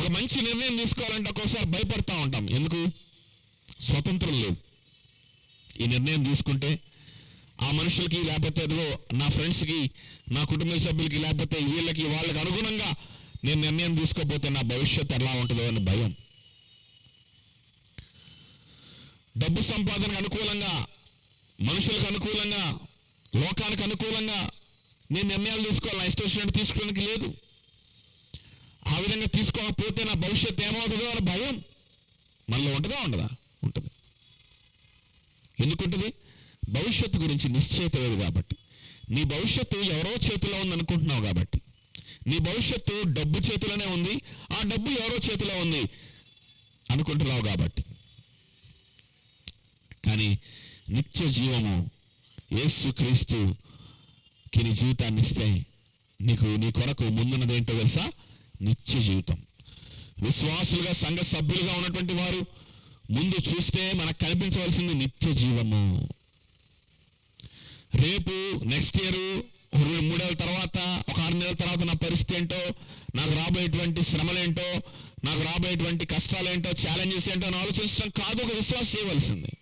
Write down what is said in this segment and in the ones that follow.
ఒక మంచి నిర్ణయం తీసుకోవాలంటే ఒక్కోసారి భయపడతా ఉంటాం. ఎందుకు? స్వతంత్రం లేదు. ఈ నిర్ణయం తీసుకుంటే ఆ మనుషులకి, లేకపోతే అదిగో నా ఫ్రెండ్స్కి, నా కుటుంబ సభ్యులకి, లేకపోతే వీళ్ళకి వాళ్ళకి అనుగుణంగా నేను నిర్ణయం తీసుకోకపోతే నా భవిష్యత్తు ఎలా ఉంటుందో అని భయం. డబ్బు సంపాదనకు అనుకూలంగా, మనుషులకు అనుకూలంగా, లోకానికి అనుకూలంగా నేను నిర్ణయాలు తీసుకోవాలి. నా ఇష్టం వచ్చినట్టు తీసుకోవడానికి లేదు. ఆ విధంగా తీసుకోకపోతే నా భవిష్యత్తు ఏమవుతుందో అని భయం మనలో ఉంటుందా? ఉండదా? ఉంటుంది. ఎందుకుంటుంది? భవిష్యత్తు గురించి నిశ్చయిత లేదు కాబట్టి. నీ భవిష్యత్తు ఎవరో చేతిలో ఉంది అనుకుంటున్నావు కాబట్టి. నీ భవిష్యత్తు డబ్బు చేతిలోనే ఉంది, ఆ డబ్బు ఎవరో చేతిలో ఉంది అనుకుంటున్నావు కాబట్టి. కానీ నిత్య జీవము యేసుక్రీస్తుకి నీ జీవితాన్ని ఇస్తే నీ కొరకు ముందున్నది ఏంటో తెలుసా? నిత్య జీవితం. విశ్వాసులుగా, సంఘ సభ్యులుగా ఉన్నటువంటి వారు ముందు చూస్తే మనకు కనిపించవలసింది నిత్య జీవము. రేపు నెక్స్ట్ ఇయర్ 3 ఏళ్ళ తర్వాత, ఒక 6 నెలల తర్వాత నా పరిస్థితి ఏంటో, నాకు రాబోయేటువంటి శ్రమలేంటో, నాకు రాబోయేటువంటి కష్టాలేంటో, ఛాలెంజెస్ ఏంటో అని ఆలోచించడం కాదు ఒక విశ్వాసం చేయవలసింది.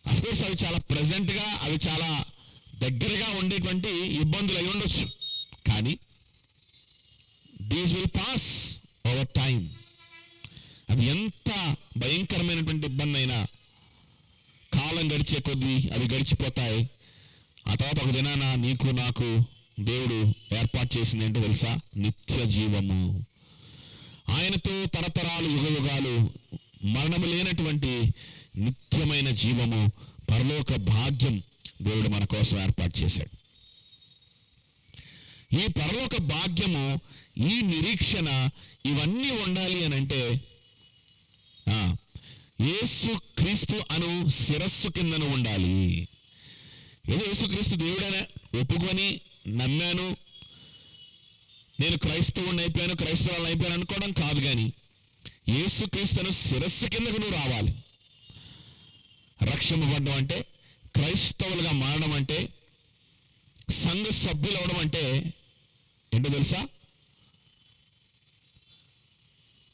అఫ్కోర్స్ అవి చాలా ప్రజెంట్గా, అవి చాలా దగ్గరగా ఉండేటువంటి ఇబ్బందులు అయి ఉండొచ్చు. కానీ these will pass over time. అది ఎంత భయంకరమైనటువంటి ఇబ్బంది అయినా కాలం గడిచే కొద్దీ అవి గడిచిపోతాయి. ఆ తర్వాత ఒక దినాన నీకు నాకు దేవుడు ఏర్పాటు చేసింది ఏంటో తెలుసా? నిత్య జీవము. ఆయనతో తరతరాలు, యుగయుగాలు మరణము లేనటువంటి నిత్యమైన జీవము, పరలోక భాగ్యం దేవుడు మన కోసం ఏర్పాటు చేశాడు. ఈ పరలోక భాగ్యము, ఈ నిరీక్షణ, ఇవన్నీ ఉండాలి అని అంటే యేసు క్రీస్తు అను శిరస్సు కిందను ఉండాలి. ఏదో యేసుక్రీస్తు దేవుడైనా ఒప్పుకొని నమ్మాను, నేను క్రైస్తవుని అయిపోయాను, క్రైస్తవాలను అయిపోయాను అనుకోవడం కాదు. కానీ యేసుక్రీస్తును శిరస్సు కిందకు నువ్వు రావాలి. రక్షింపబడడం అంటే, క్రైస్తవులుగా మారడం అంటే, సంఘ సభ్యులు అవడం అంటే ఏంటో తెలుసా?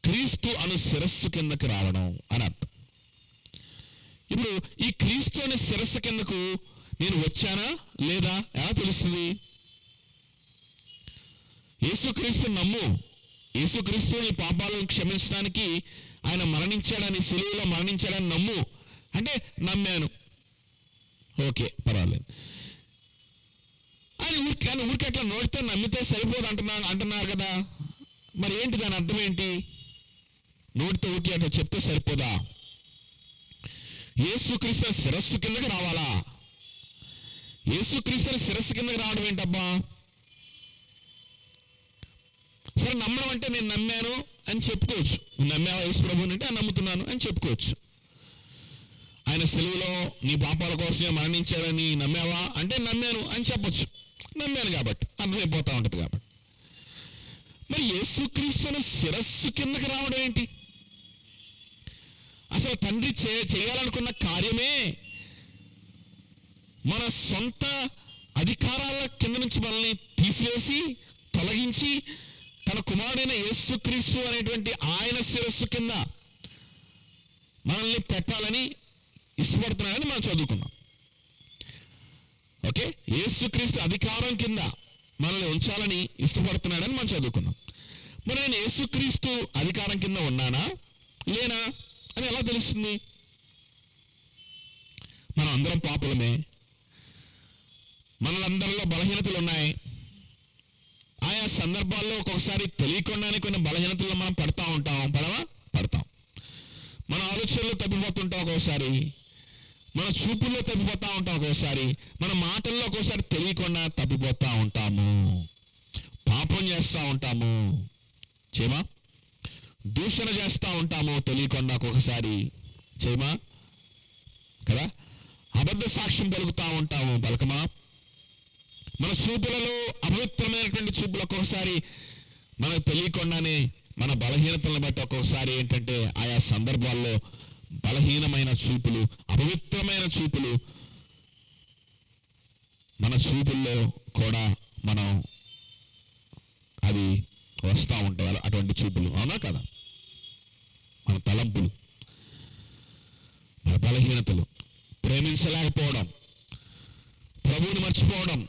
క్రీస్తు అను శిరస్సు కిందకు రావడం అని అర్థం. ఇప్పుడు ఈ క్రీస్తు అనే శిరస్సు కిందకు నేను వచ్చానా లేదా ఎలా తెలుస్తుంది? యేసుక్రీస్తు నమ్ము. యేసుక్రీస్తు నీ పాపాలను క్షమించడానికి ఆయన మరణించాడని, సిలువలో మరణించాడని నమ్ము అంటే నమ్మాను, ఓకే పర్వాలేదు అని ఊరికి అట్లా నోటితో నమ్మితే సరిపోదు అంటున్నారు కదా. మరి ఏంటి దాని అర్థం ఏంటి? నోటితో ఊరికి అట్లా చెప్తే సరిపోదా? యేసుక్రీస్తు శిరస్సు కిందకి రావాలా? యేసుక్రీస్తు శిరస్సు కిందకి రావడం ఏంటబ్బా? సరే, నమ్మడం అంటే నేను నమ్మాను అని చెప్పుకోవచ్చు. నమ్మావా యేసు ప్రభువుని అంటే నమ్ముతున్నాను అని చెప్పుకోవచ్చు. ఆయన సిలువలో నీ పాపాల కోసమే మరణించాడని నమ్మావా అంటే నమ్మాను అని చెప్పొచ్చు. నమ్మాను కాబట్టి అర్థమైపోతూ ఉంటుంది కాబట్టి. మరి యేసుక్రీస్తుని శిరస్సు కిందకి రావడం ఏంటి? అసలు తండ్రి చేయాలనుకున్న కార్యమే మన సొంత అధికారాల కింద నుంచి మనల్ని తీసివేసి, తొలగించి, తన కుమారుడైన యేసుక్రీస్తు అనేటువంటి ఆయన శిరస్సు కింద మనల్ని పెట్టాలని ఇష్టపడుతున్నాడని మనం చదువుకున్నాం. ఓకే, యేసుక్రీస్తు అధికారం కింద మనల్ని ఉంచాలని ఇష్టపడుతున్నాడని మనం చదువుకున్నాం. మరి నేను యేసుక్రీస్తు అధికారం కింద ఉన్నానా లేనా అని ఎలా తెలుస్తుంది? మనం అందరం పాపులమే, మనలందరిలో బలహీనతలు ఉన్నాయి. ఆయా సందర్భాల్లో ఒక్కొక్కసారి తెలియకుండానే కొన్ని బలహీనతల్లో మనం పడతాం. మన ఆలోచనలో తప్పిపోతుంటాం ఒక్కోసారి, మన చూపుల్లో తప్పిపోతూ ఉంటాం ఒక్కోసారి, మన మాటల్లో ఒక్కోసారి తెలియకుండా తప్పిపోతూ ఉంటాము, పాపం చేస్తూ ఉంటాము, చేయమా? దూషణ చేస్తూ ఉంటాము తెలియకుండా ఒక్కొక్కసారి, చేయమా కదా? అబద్ధ సాక్ష్యం పలుకుతూ ఉంటాము, పలకమా? మన చూపులలో అపవిత్రమైనటువంటి చూపులు ఒక్కొక్కసారి మనకు తెలియకుండానే మన బలహీనతలను బట్టి ఒక్కొక్కసారి ఏంటంటే ఆయా సందర్భాల్లో బలహీనమైన చూపులు, అపవిత్రమైన చూపులు, మన చూపుల్లో కూడా మనం అవి వస్తూ ఉంటాయి అటువంటి చూపులు, అవునా కదా? మన తలంపులు, మన బలహీనతలు, ప్రేమించలేకపోవడం, ప్రభువుని మర్చిపోవడం,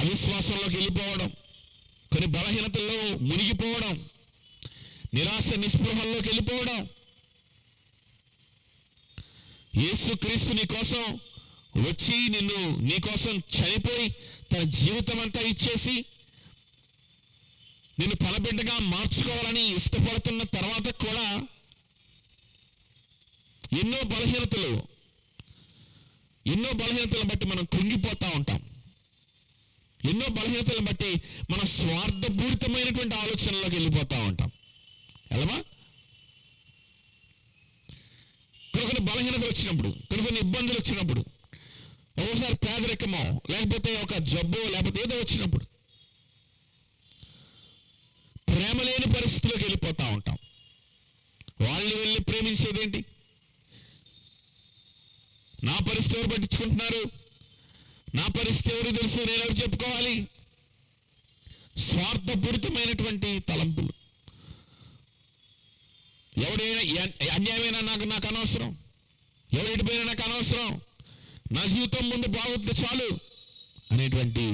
అవిశ్వాసంలోకి వెళ్ళిపోవడం, కొన్ని బలహీనతల్లో మునిగిపోవడం, నిరాశ నిస్పృహల్లోకి వెళ్ళిపోవడం. యేసుక్రీస్తు నీ కోసం వచ్చి నీ కోసం చనిపోయి తన జీవితం అంతా ఇచ్చేసి నిన్ను తన బిడ్డగా మార్చుకోవాలని ఇష్టపడుతున్న తర్వాత కూడా ఎన్నో బలహీనతలను బట్టి మనం కృంగిపోతూ ఉంటాం. ఎన్నో బలహీనతలను బట్టి మనం స్వార్థపూరితమైనటువంటి ఆలోచనలోకి వెళ్ళిపోతూ ఉంటాం. ఎలామా? కొన్ని బలహీనతలు వచ్చినప్పుడు, కొన్ని ఇబ్బందులు వచ్చినప్పుడు, ఒకసారి పేదరికమో లేకపోతే ఒక జబ్బు లేకపోతే ఏదో వచ్చినప్పుడు ప్రేమ లేని పరిస్థితిలోకి వెళ్ళిపోతూ ఉంటాం. వాళ్ళని వెళ్ళి ప్రేమించేదేంటి? నా పరిస్థితి ఎవరు పట్టించుకుంటున్నారు? నా పరిస్థితి ఎవరు తెలుసు? నేను ఎవరు చెప్పుకోవాలి? స్వార్థపూరితమైనటువంటి తలంపులు. ఎవడైనా అన్యాయమైనా నాకు అనవసరం, ఎవరెడిపోయినా నాకు అనవసరం, నా జీవితం ముందు బాగుంది చాలు అనేటువంటి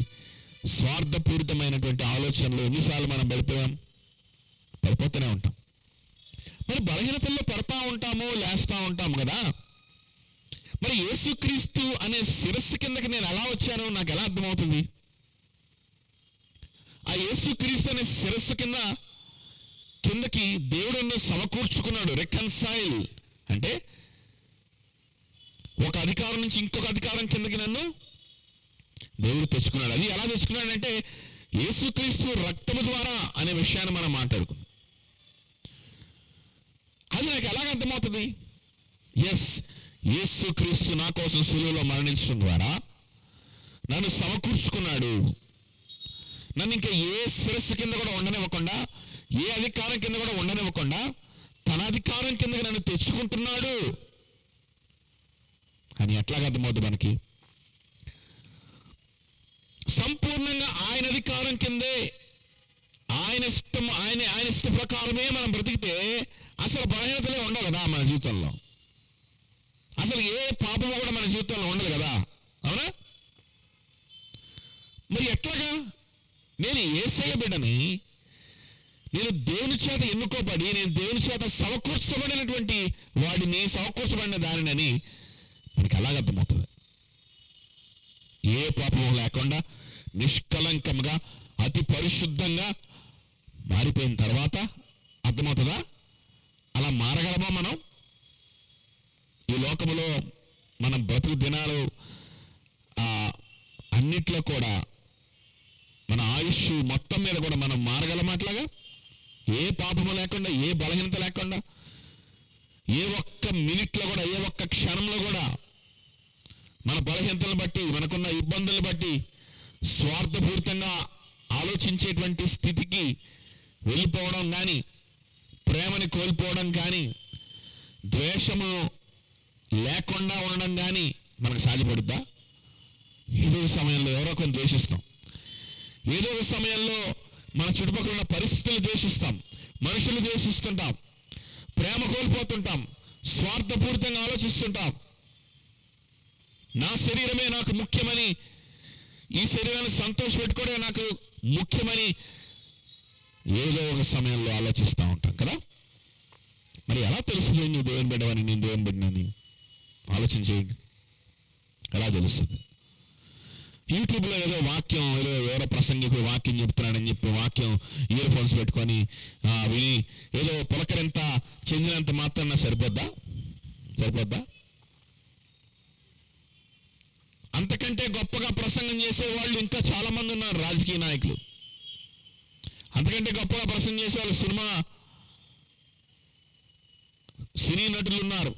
స్వార్థపూరితమైనటువంటి ఆలోచనలు ఎన్నిసార్లు మనం పడిపోతూనే ఉంటాం. మరి బలహీనతల్లో పడతా ఉంటాము, లేస్తూ ఉంటాము కదా. మరి యేసుక్రీస్తు అనే శిరస్సు కిందకి నేను ఎలా వచ్చానో నాకు ఎలా అర్థమవుతుంది? ఆ యేసుక్రీస్తు అనే శిరస్సు కిందకి దేవుడు సమకూర్చుకున్నాడు. రికన్సైల్ అంటే ఒక అధికారం నుంచి ఇంకొక అధికారం కిందకి నన్ను దేవుడు తెచ్చుకున్నాడు. అది ఎలా తెచ్చుకున్నాడంటే యేసుక్రీస్తు రక్తము ద్వారా అనే విషయాన్ని మనం మాట్లాడుకున్నాం. అది నాకు ఎలాగ అర్థమవుతుంది? ఎస్, యేసుక్రీస్తు నా కోసం శిలువలో మరణించడం ద్వారా నన్ను సమకూర్చుకున్నాడు. నన్ను ఇంకా ఏ శిరస్సు కింద కూడా ఉండనివ్వకుండా, ఏ అధికారం కింద కూడా ఉండనివ్వకుండా తన అధికారం కిందకి నన్ను తెచ్చుకుంటున్నాడు అని ఎట్లాగ అర్థమవుతుంది మనకి? సంపూర్ణంగా ఆయన అధికారం కిందే, ఆయన ఇష్ట ప్రకారమే మనం బ్రతికితే అసలు బలహీనతలే ఉండవు కదా మన జీవితంలో. అసలు ఏ పాపము కూడా మన జీవితంలో ఉండదు కదా, అవునా? మరి ఎట్లాగా? నేను యేసయ్య బిడ్డని, నేను దేవుని చేత ఎన్నుకోబడి, నేను దేవుని చేత సమకూర్చబడినటువంటి వాడిని, సమకూర్చబడిన దానిని మనకి ఎలాగ అర్థమవుతుంది? ఏ పాపము లేకుండా నిష్కలంకంగా అతి పరిశుద్ధంగా మారిపోయిన తర్వాత అర్థమవుతుందా? అలా మారగలమా మనం? ఈ లోకములో మన బ్రతుకు దినాలు అన్నిట్లో కూడా మన ఆయుష్ మొత్తం మీద కూడా మనం మారగలమా అట్లాగా? ఏ పాపము లేకుండా, ఏ బలహీనత లేకుండా, ఏ ఒక్క మినిట్లో కూడా, ఏ ఒక్క క్షణంలో కూడా మన బలహీనతలను బట్టి, మనకున్న ఇబ్బందులను బట్టి స్వార్థపూరితంగా ఆలోచించేటువంటి స్థితికి వెళ్ళిపోవడం కానీ, ప్రేమని కోల్పోవడం కానీ, ద్వేషము లేకుండా ఉండడం కానీ మనకు సాధ్యపడుద్దా? ఏదో సమయంలో ఎవరో కొన్ని ద్వేషిస్తాం, ఏదో ఒక సమయంలో మన చుట్టుపక్కల ఉన్న పరిస్థితులు ద్వేషిస్తాం, మనుషులు ద్వేషిస్తుంటాం, ప్రేమ కోల్పోతుంటాం, స్వార్థపూరితంగా ఆలోచిస్తుంటాం. నా శరీరమే నాకు ముఖ్యమని, ఈ శరీరాన్ని సంతోషపెట్టుకోవడమే నాకు ముఖ్యమని ఏదో ఒక సమయంలో ఆలోచిస్తూ ఉంటాం కదా. మరి ఎలా తెలుస్తుంది నువ్వు దేవుని బిడ్డవని, నేను దేవుని బిడ్డనని? ఆలోచన చేయండి, ఎలా తెలుస్తుంది? యూట్యూబ్లో ఏదో వాక్యం, ఎవరో ప్రసంగికుడు వాక్యం చెప్తున్నాడని చెప్పి వాక్యం ఇయర్ ఫోన్స్ పెట్టుకొని విని ఏదో పులకరింత చెందినంత మాత్రాన సరిపోద్దా? అంతకంటే గొప్పగా ప్రసంగం చేసేవాళ్ళు ఇంకా చాలా మంది ఉన్నారు. రాజకీయ నాయకులు అంతకంటే గొప్పగా ప్రసంగం చేసేవాళ్ళు సినీ నటులు ఉన్నారు.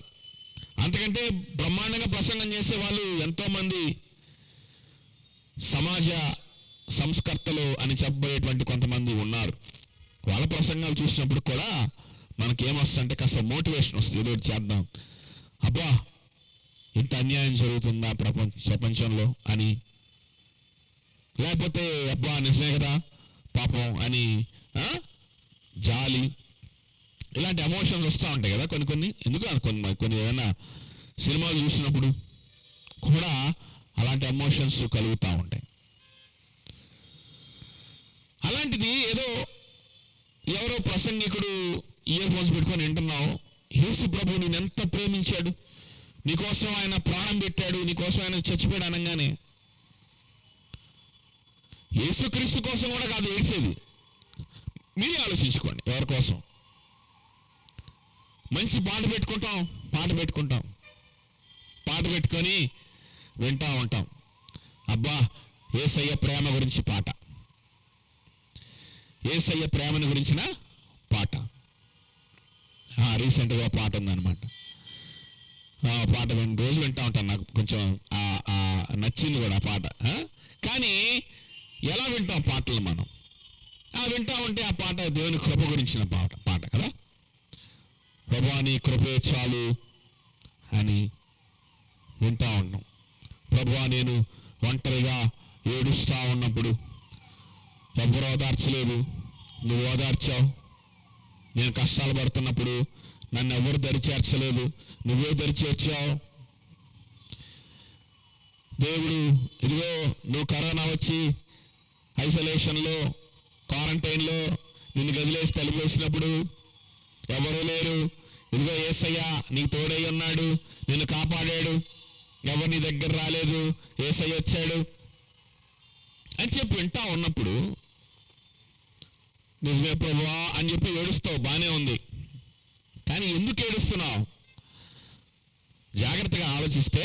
అంతకంటే బ్రహ్మాండంగా ప్రసంగం చేసే వాళ్ళు ఎంతోమంది సమాజ సంస్కర్తలు అని చెప్పబోయేటువంటి కొంతమంది ఉన్నారు. వాళ్ళ ప్రసంగాలు చూసినప్పుడు కూడా మనకేమొస్తుందంటే కాస్త మోటివేషన్ వస్తుంది, ఏదో చేద్దాం, అబ్బా ఇంత అన్యాయం జరుగుతుందా ప్రపంచంలో అని, లేకపోతే అబ్బా నిజమే కదా పాపం అని జాలి, ఇలాంటి ఎమోషన్స్ వస్తూ ఉంటాయి కదా కొన్ని. ఎందుకు కొన్ని ఏదైనా సినిమాలు చూసినప్పుడు కూడా అలాంటి ఎమోషన్స్ కలుగుతూ ఉంటాయి. అలాంటిది ఏదో ఎవరో ప్రసంగికుడు ఇయర్ ఫోన్స్ పెట్టుకొని వింటున్నావు, యేసు ప్రభు నేను ఎంత ప్రేమించాడు, నీకోసం ఆయన ప్రాణం పెట్టాడు, నీకోసం ఆయన చచ్చిపోయాడు అనగానే యేసుక్రీస్తు కోసం కూడా కాదు ఏడ్చేది. మీరే ఆలోచించుకోండి, ఎవరి కోసం. మంచి పాట పెట్టుకొని వింటూ ఉంటాం. అబ్బా యేసయ్య ప్రేమ గురించి పాట, యేసయ్య ప్రేమను గురించిన పాట. రీసెంట్గా పాట ఉందన్నమాట. పాట రోజు వింటూ ఉంటాను, నాకు కొంచెం నచ్చింది కూడా ఆ పాట. కానీ ఎలా వింటాం పాటలు మనం? వింటూ ఉంటే ఆ పాట దేవుని కృప గురించిన పాట కదా. ప్రభువా నీ కృపే చాలు అని వింటూ ఉన్నాం. ప్రభువా నేను ఒంటరిగా ఏడుస్తూ ఉన్నప్పుడు ఎవరు ఓదార్చలేదు, నువ్వు ఓదార్చావు. నేను కష్టాలు పడుతున్నప్పుడు నన్ను ఎవరు దరిచేర్చలేదు, నువ్వే దరిచేర్చావు. దేవుడు ఇదిగో నువ్వు కరోనా వచ్చి ఐసోలేషన్లో, క్వారంటైన్లో నిన్ను గదిలేసి తలిపేసినప్పుడు ఎవరూ లేరు, ఇదిగో యేసయ్య నీకు తోడై ఉన్నాడు, నిన్ను కాపాడాడు, ఎవరు నీ దగ్గర రాలేదు, యేసయ్య వచ్చాడు అని చెప్పి వింటా ఉన్నప్పుడు నిజమే ప్రభువా అని చెప్పి ఏడుస్తావు, బాగానే ఉంది. కానీ ఎందుకు ఏడుస్తున్నావు? జాగ్రత్తగా ఆలోచిస్తే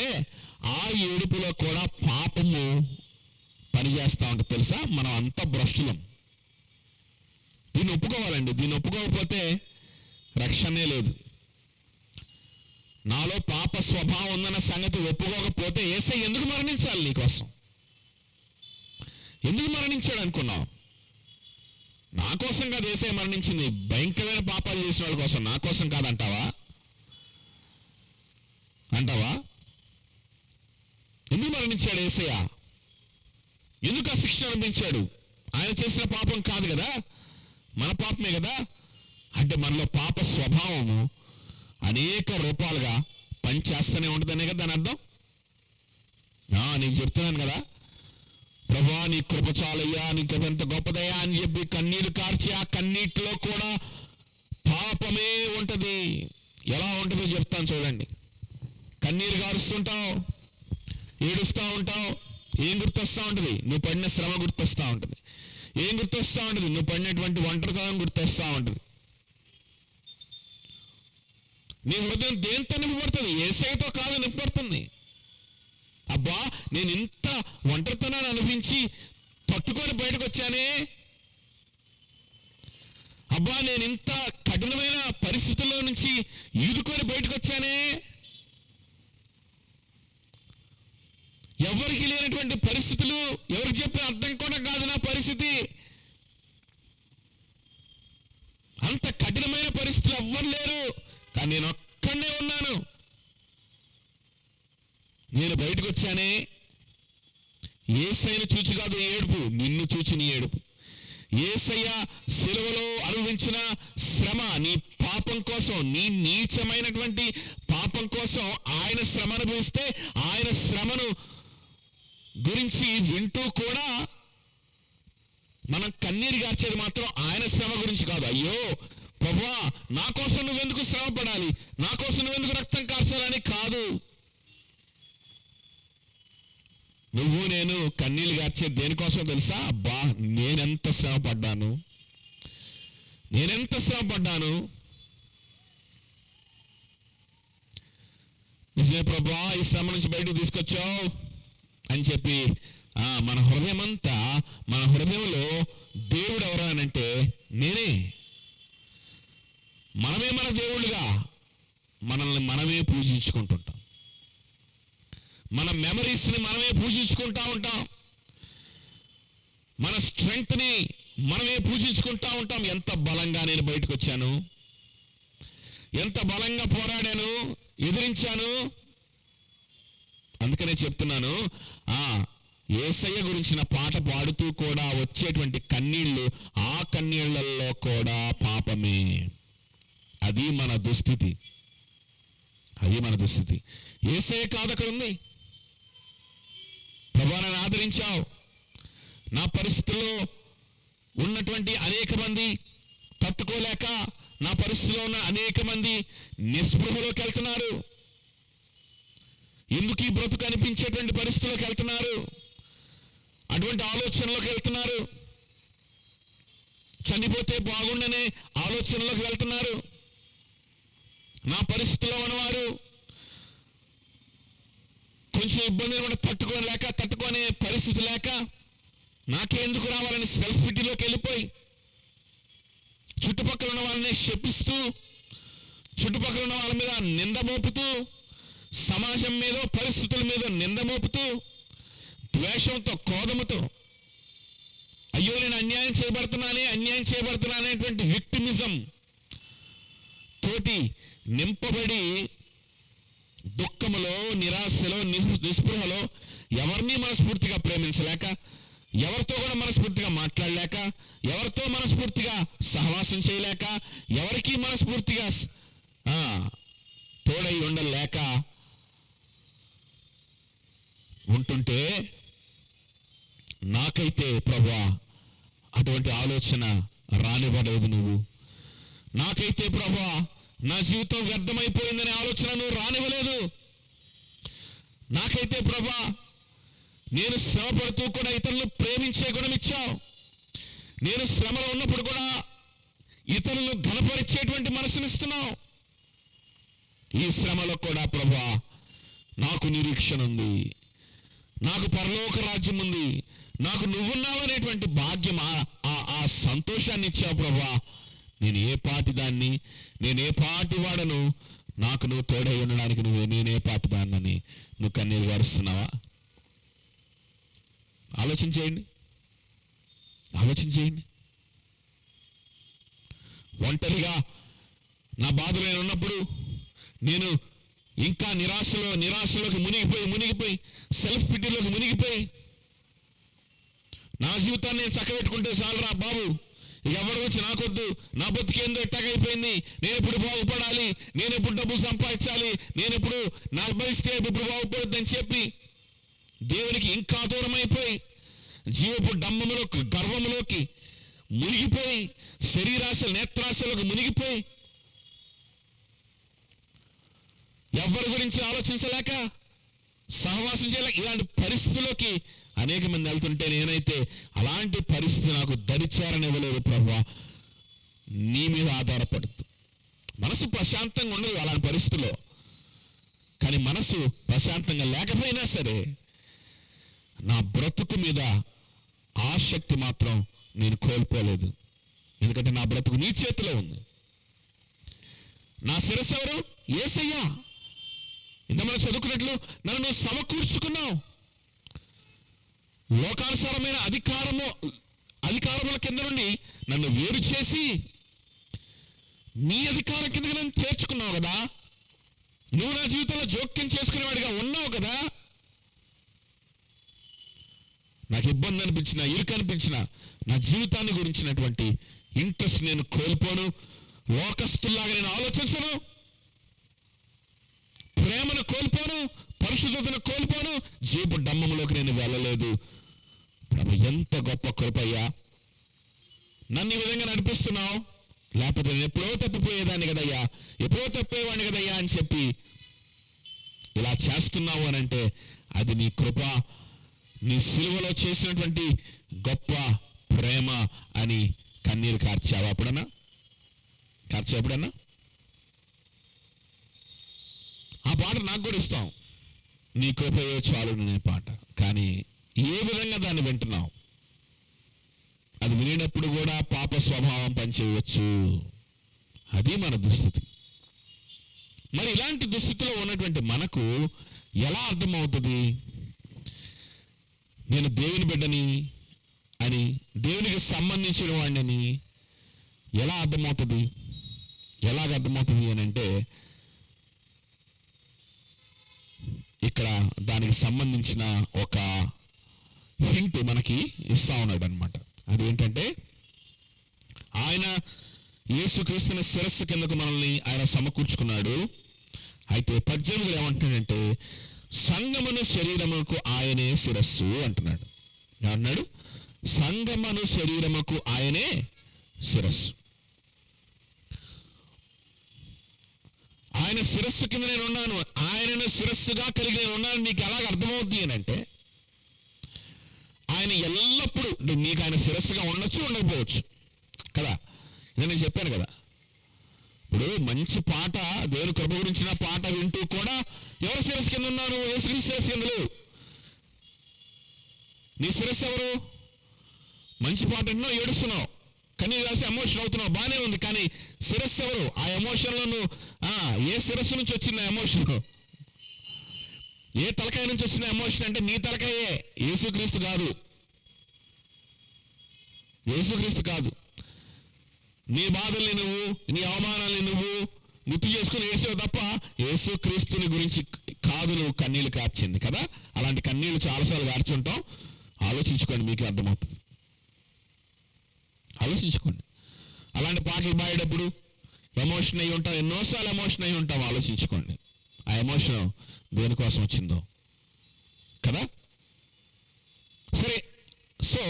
ఆ ఏడుపులో కూడా పాపము పనిచేస్తూ ఉంటుంది తెలుసా. మనం అంతా భ్రష్టులం. దీన్ని ఒప్పుకోవాలండి. దీన్ని ఒప్పుకోకపోతే రక్షణే లేదు. నాలో పాప స్వభావం ఉందన్న సంగతి ఒప్పుకోకపోతే యేసయ్య ఎందుకు మరణించాలి? నీకోసం ఎందుకు మరణించాడు అనుకున్నావు? నా కోసం కాదు యేసయ్య మరణించింది, భయంకరమైన పాపాలు చేసిన వాళ్ళ కోసం, నా కోసం కాదంటావా? ఎందుకు మరణించాడు యేసయ్య? ఎందుకు ఆ శిక్షణ అనిపించాడు? ఆయన చేసిన పాపం కాదు కదా, మన పాపమే కదా. అంటే మనలో పాప స్వభావము అనేక రూపాలుగా పనిచేస్తూనే ఉంటుందనే కదా దాని అర్థం. నేను చెప్తున్నాను కదా, ప్రభువా నీ కృప చాలయ్యా, నీ కృప ఎంత గొప్పదయ్యా అని చెప్పి కన్నీరు కార్చి ఆ కన్నీటిలో కూడా పాపమే ఉంటుంది. ఎలా ఉంటుందో చెప్తాను చూడండి. కన్నీరు కారుస్తుంటావు, ఏడుస్తూ ఉంటావు, ఏం గుర్తొస్తూ ఉంటుంది? నువ్వు పడిన శ్రమ గుర్తొస్తూ ఉంటుంది. ఏం గుర్తొస్తూ ఉంటుంది? నువ్వు పడినటువంటి ఒంటరితనం గుర్తొస్తూ ఉంటుంది. నీ హృదయం దేంతో నింపబడుతుంది? యేసయ్యతో కాదు నింపబడుతుంది. అబ్బా నేను ఇంత ఒంటరితనాన్ని అనుభవించి తట్టుకొని బయటకు వచ్చానే, అబ్బా నేను ఇంత కఠినమైన పరిస్థితుల్లో నుంచి ఈదుకొని బయటకు వచ్చానే, ఎవరికి లేనటువంటి పరిస్థితులు, ఎవరికి చెప్పిన అర్థం కూడా కాదు నా పరిస్థితి. అంత కఠినమైన పరిస్థితులు ఎవ్వరు లేరు, కానీ నేను ఒక్కడే ఉన్నాను. నేను బయటకు వచ్చానే, యేసయ్యను చూచి కాదు ఏడుపు, నిన్ను చూచి నీ ఏడుపు. యేసయ్య సిలువలో అనుభవించిన శ్రమ, నీ పాపం కోసం, నీ నీచమైనటువంటి పాపం కోసం ఆయన శ్రమ అనుభవిస్తే, ఆయన శ్రమను గురించి వింటూ కూడా మనం కన్నీరు గార్చేది మాత్రం ఆయన శ్రమ గురించి కాదు. అయ్యో ప్రభువా నా కోసం నువ్వెందుకు శ్రమ పడాలి, నా కోసం నువ్వెందుకు రక్తం కార్చాలని కాదు. నువ్వు నేను కన్నీళ్ళు గార్చేది దేనికోసం తెలుసా? అబ్బా నేనెంత శ్రమ పడ్డాను. నిజమే ప్రభువా ఈ శ్రమ నుంచి బయటకు తీసుకొచ్చావు అని చెప్పి మన హృదయంలో దేవుడు ఎవరు అని అంటే నేనే. మనమే మన దేవుళ్ళుగా మనల్ని మనమే పూజించుకుంటుంటాం. మన మెమరీస్ని మనమే పూజించుకుంటా ఉంటాం. మన స్ట్రెంగ్త్ని మనమే పూజించుకుంటా ఉంటాం. ఎంత బలంగా నేను బయటకు వచ్చాను, ఎంత బలంగా పోరాడాను, ఎదిరించాను. అందుకనే చెప్తున్నాను, యేసయ్య గురించిన పాట పాడుతూ కూడా వచ్చేటువంటి కన్నీళ్లు, ఆ కన్నీళ్లలో కూడా పాపం అది మన దుస్థితి. అది మన దుస్థితి. యేసయ్య కాదు అక్కడ ఉంది. ప్రభువా నన్ను ఆదరించావు. నా పరిస్థితుల్లో ఉన్నటువంటి అనేక మంది తట్టుకోలేక, నా పరిస్థితిలో ఉన్న అనేక మంది నిస్పృహలోకి వెళ్తున్నారు. ఎందుకు ఈ బ్రతుకు అనిపించేటువంటి పరిస్థితుల్లోకి వెళ్తున్నారు, అటువంటి ఆలోచనలోకి వెళ్తున్నారు, చనిపోతే బాగుండనే ఆలోచనలోకి వెళ్తున్నారు. నా పరిస్థితిలో ఉన్నవారు కొంచెం ఇబ్బందులు కూడా తట్టుకోనే పరిస్థితి లేక, నాకెందుకు రావాలని సెల్ఫ్ పిటీలోకి వెళ్ళిపోయి చుట్టుపక్కల ఉన్న వాళ్ళని శపిస్తూ, చుట్టుపక్కల ఉన్న వాళ్ళ మీద నింద మోపుతూ, సమాజం మీద, పరిస్థితుల మీద నింద మోపుతూ, ద్వేషంతో, క్రోధముతో, అయ్యో నేను అన్యాయం చేయబడుతున్నానేటువంటి విక్టిమిజం తోటి నింపబడి దుఃఖములో, నిరాశలో, నిస్పృహలో, ఎవరిని మనస్ఫూర్తిగా ప్రేమించలేక, ఎవరితో కూడా మనస్ఫూర్తిగా మాట్లాడలేక, ఎవరితో మనస్ఫూర్తిగా సహవాసం చేయలేక, ఎవరికి మనస్ఫూర్తిగా తోడై ఉండలేక ఉంటుంటే, నాకైతే ప్రభువా అటువంటి ఆలోచన రానివ్వలేదు నువ్వు. నాకైతే ప్రభువా నా జీవితం వ్యర్థమైపోయిందనే ఆలోచన నువ్వు రానివ్వలేదు. నాకైతే ప్రభువా నేను శ్రమ పడుతూ కూడా ఇతరులను ప్రేమించే గుణం ఇచ్చావు. నేను శ్రమలో ఉన్నప్పుడు కూడా ఇతరులను ఘనపరిచేటువంటి మనసునిస్తున్నావు. ఈ శ్రమలో కూడా ప్రభువా నాకు నిరీక్షణ ఉంది, నాకు పరలోక రాజ్యం ఉంది, నాకు నువ్వున్నావు అనేటువంటి భాగ్యం, ఆ సంతోషాన్ని ఇచ్చావు ప్రభువా. నేను ఏ పాటి దాన్ని, నేను ఏ పాటి వాడను, నాకు నువ్వు తోడై ఉండడానికి నేనే పాటి దాన్నని నువ్వు కన్నీరు గారుస్తున్నావా? ఆలోచించేయండి. ఒంటరిగా నా బాధలో నేను ఉన్నప్పుడు నేను ఇంకా నిరాశలోకి మునిగిపోయి సెల్ఫ్ పిటీలోకి మునిగిపోయి నా జీవితాన్ని నేను చక్కబెట్టుకుంటే చాలరా బాబు, ఇక ఎవరు వచ్చి నాకొద్దు, నా బతుకేందో ఎట్టగైపోయింది, నేను ఎప్పుడు బాగుపడాలి, నేను ఎప్పుడు డబ్బులు సంపాదించాలి, నేను ఎప్పుడు నా పరిస్థితి ఎప్పుడు బాగుపడుద్దని చెప్పి దేవునికి ఇంకా దూరం అయిపోయి, జీవపు డమ్మములోకి, గర్వములోకి మునిగిపోయి, శరీరాశ నేత్రాశలోకి మునిగిపోయి, ఎవరి గురించి ఆలోచించలేక, సహవాసం చేయలేక, ఇలాంటి పరిస్థితుల్లోకి అనేక మంది వెళ్తుంటే, నేనైతే అలాంటి పరిస్థితి నాకు దరిచేరనివ్వలేదు ప్రభువా. నీ మీద ఆధారపడుతూ మనసు ప్రశాంతంగా ఉండదు అలాంటి పరిస్థితిలో. కానీ మనసు ప్రశాంతంగా లేకపోయినా సరే నా బ్రతుకు మీద ఆసక్తి మాత్రం నేను కోల్పోలేదు. ఎందుకంటే నా బ్రతుకు నీ చేతిలో ఉంది. నా శిరస్సు ఎవరు? యేసయ్యా. ఇంతమంది చదువుకున్నట్లు నన్ను నువ్వు సమకూర్చుకున్నావు. లోకానుసారమైన అధికారముల కింద నుండి నన్ను వేరు చేసి నీ అధికారం కిందకి నన్ను చేర్చుకున్నావు కదా. నువ్వు నా జీవితంలో జోక్యం చేసుకునేవాడిగా ఉన్నావు కదా. నాకు ఇబ్బంది అనిపించిన, ఇరుకు అనిపించిన నా జీవితాన్ని గురించినటువంటి ఇంట్రెస్ట్ నేను కోల్పోను. లోకస్తుల్లాగా నేను ఆలోచించను, ప్రేమను కోల్పోను, పరిశుద్ధతను కోల్పోను, జీపు డమ్మములోకి నేను వెళ్ళలేదు. ప్రభు ఎంత గొప్ప కృపయ్యా, నన్ను ఈ విధంగా నడిపిస్తున్నావు. లేకపోతే నేను ఎప్పుడో తప్పిపోయేదాన్ని కదయ్యా, ఎప్పుడో తప్పేవాడిని కదయ్యా అని చెప్పి ఇలా చేస్తున్నావు అని అంటే అది నీ కృప, నీ సిలువలో చేసినటువంటి గొప్ప ప్రేమ అని కన్నీరు కార్చావా ఎప్పుడన్నా? ఆ పాట నాకు కూడా ఇస్తాం, నీ కృపయే చాలు అనే పాట. కానీ ఏ విధంగా దాన్ని వింటున్నావు? అది వినేటప్పుడు కూడా పాప స్వభావం పనిచేయవచ్చు. అది మన దుస్థితి. మరి ఇలాంటి దుస్థితిలో ఉన్నటువంటి మనకు ఎలా అర్థమవుతుంది నేను దేవుని బిడ్డని అని, దేవునికి సంబంధించిన వాడిని? ఎలా అర్థమవుతుంది? ఎలాగ అర్థమవుతుంది అని అంటే, ఇక్కడ దానికి సంబంధించిన ఒక హింట్ మనకి ఇస్తా ఉన్నాడు అనమాట. అదేంటంటే, ఆయన యేసుక్రీస్తుని శిరస్సు కిందకు మనల్ని ఆయన సమకూర్చుకున్నాడు. అయితే 18 ఏమంటున్నాడంటే సంగమను శరీరముకు ఆయనే శిరస్సు అంటున్నాడు. ఏమంటున్నాడు? సంగమను శరీరముకు ఆయనే శిరస్సు. ఆయన శిరస్సు కింద నేను ఉన్నాను, ఆయనను శిరస్సుగా కలిగి నేను ఉన్నాను. నీకు ఎలాగ అర్థమవుద్ది అని అంటే, ఆయన ఎల్లప్పుడూ నీకు ఆయన శిరస్సుగా ఉండొచ్చు, ఉండకపోవచ్చు కదా. ఇది నేను చెప్పాను కదా. ఇప్పుడు మంచి పాట, దేవుని కృప గురించిన పాట వింటూ కూడా ఎవరి శిరస్సు కింద ఉన్నాను? యేసుక్రీస్తు శిరస్సు కింద లేవు. నీ శిరస్సు ఎవరు? మంచి పాట వింటున్నావు, ఏడుస్తున్నావు, కన్నీరు రాసి ఎమోషన్ అవుతున్నావు, బాగానే ఉంది. కానీ శిరస్సు ఎవరు? ఆ ఎమోషన్లో నువ్వు ఏ శిరస్సు నుంచి వచ్చింది ఆ ఎమోషన్? ఏ తలకాయ నుంచి వచ్చిన ఎమోషన్ అంటే నీ తలకాయే, యేసుక్రీస్తు కాదు. యేసుక్రీస్తు కాదు. నీ బాధల్ని నువ్వు, నీ అవమానాల్ని నువ్వు గుర్తు చేసుకుని వేసావు తప్ప యేసుక్రీస్తుని గురించి కాదు నువ్వు కన్నీళ్ళు కార్చింది కదా. అలాంటి కన్నీళ్ళు చాలాసార్లు కార్చుంటాం. ఆలోచించుకోండి, మీకు అర్థమవుతుంది. ఆలోచించుకోండి. అలాంటి పాటలు పాడేటప్పుడు ఎమోషన్ అయి ఉంటాం, ఎన్నోసార్లు ఎమోషన్ అయి ఉంటాం. ఆలోచించుకోండి, ఆ ఎమోషన్ దేనికోసం వచ్చిందో కదా. సరే, సో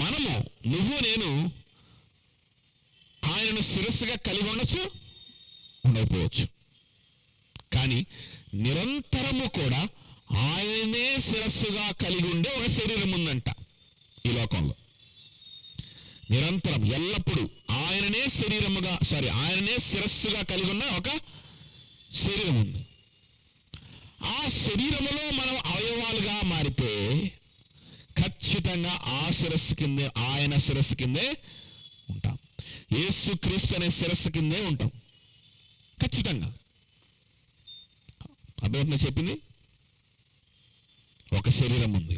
మనము, నువ్వు నేను ఆయనను శిరస్సుగా కలిగి ఉండొచ్చు, ఉండకపోవచ్చు. కానీ నిరంతరము కూడా ఆయనే శిరస్సుగా కలిగి ఉండే ఒక శరీరం ఉందంట ఈ లోకంలో. నిరంతరం ఎల్లప్పుడూ ఆయననే ఆయననే శిరస్సుగా కలిగి ఉన్న ఒక శరీరం ఉంది. ఆ శరీరములో మనం అవయవాలుగా మారితే ఖచ్చితంగా ఆ శిరస్సు కిందే, ఆయన శిరస్సు కిందే ఉంటాం. యేసుక్రీస్తు అనే శిరస్సు కిందే ఉంటాం ఖచ్చితంగా. అర్థమవుతుందా చెప్పింది? ఒక శరీరం ఉంది,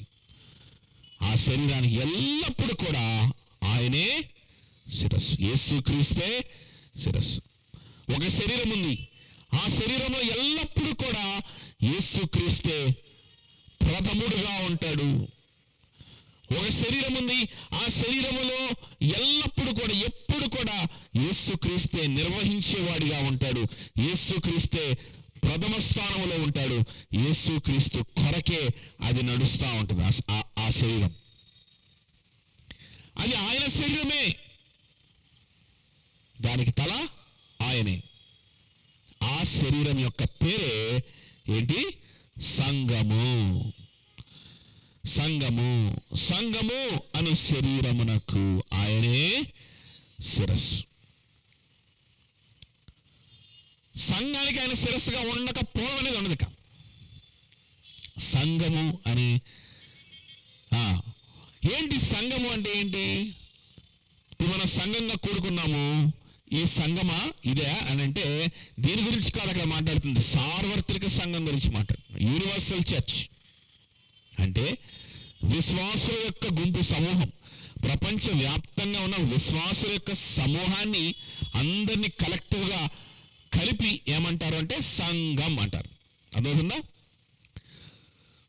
ఆ శరీరానికి ఎల్లప్పుడూ కూడా ఆయనే శిరస్సు, యేసుక్రీస్తే శిరస్సు. ఒక శరీరం ఉంది, ఆ శరీరంలో ఎల్లప్పుడూ కూడా యేసుక్రీస్తే ప్రథముడుగా ఉంటాడు. ఒక శరీరం ఉంది, ఆ శరీరములో ఎల్లప్పుడూ కూడా, ఎప్పుడు కూడా యేసుక్రీస్తే నిర్వహించేవాడిగా ఉంటాడు. యేసుక్రీస్తే ప్రథమ స్థానంలో ఉంటాడు. యేసుక్రీస్తు కొరకే అది నడుస్తూ ఉంటుంది ఆ శరీరం. అది ఆయన శరీరమే, దానికి తల ఆయనే. ఆ శరీరం యొక్క పేరే ఏంటి? సంఘము. సంఘము, సంఘము అను శరీరమునకు ఆయనే శిరస్సు. సంఘానికి ఆయన శిరస్సుగా ఉండకపోవడం అనేది ఉండదు. సంఘము అని ఏంటి? సంఘము అంటే ఏంటి? ఇప్పుడు మనం సంఘంగా కూడుకున్నాము, ఈ సంఘమా ఇదే అని అంటే దీని గురించి కాదు అక్కడ మాట్లాడుతుంది. సార్వత్రిక సంఘం గురించి మాట్లాడుతుంది. యూనివర్సల్ చర్చ్ అంటే విశ్వాసుల యొక్క గుంపు, సమూహం. ప్రపంచ వ్యాప్తంగా ఉన్న విశ్వాసుల యొక్క సమూహాన్ని అందరినీ కలెక్టివ్గా కలిపి ఏమంటారు అంటే సంఘం అంటారు. అర్థమవుతుందా?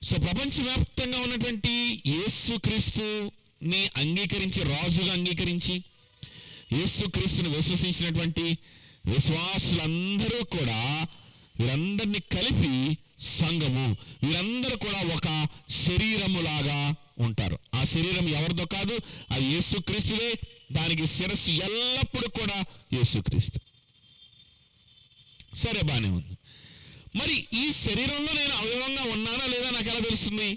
సో ప్రపంచవ్యాప్తంగా ఉన్నటువంటి యేసుక్రీస్తుని అంగీకరించి, రాజుగా అంగీకరించి యేసుక్రీస్తుని విశ్వసించినటువంటి విశ్వాసులందరూ కూడా, వీరందరినీ కలిపి సంఘము. వీరందరూ కూడా ఒక శరీరములాగా ఉంటారు. ఆ శరీరం ఎవరిదో కాదు, అది యేసుక్రీస్తుదే. దానికి శిరస్సు ఎల్లప్పుడూ కూడా యేసుక్రీస్తు. సరే, బాగానే ఉంది. మరి ఈ శరీరంలో నేను అవయవంగా ఉన్నానా లేదా నాకు ఎలా తెలుస్తుంది?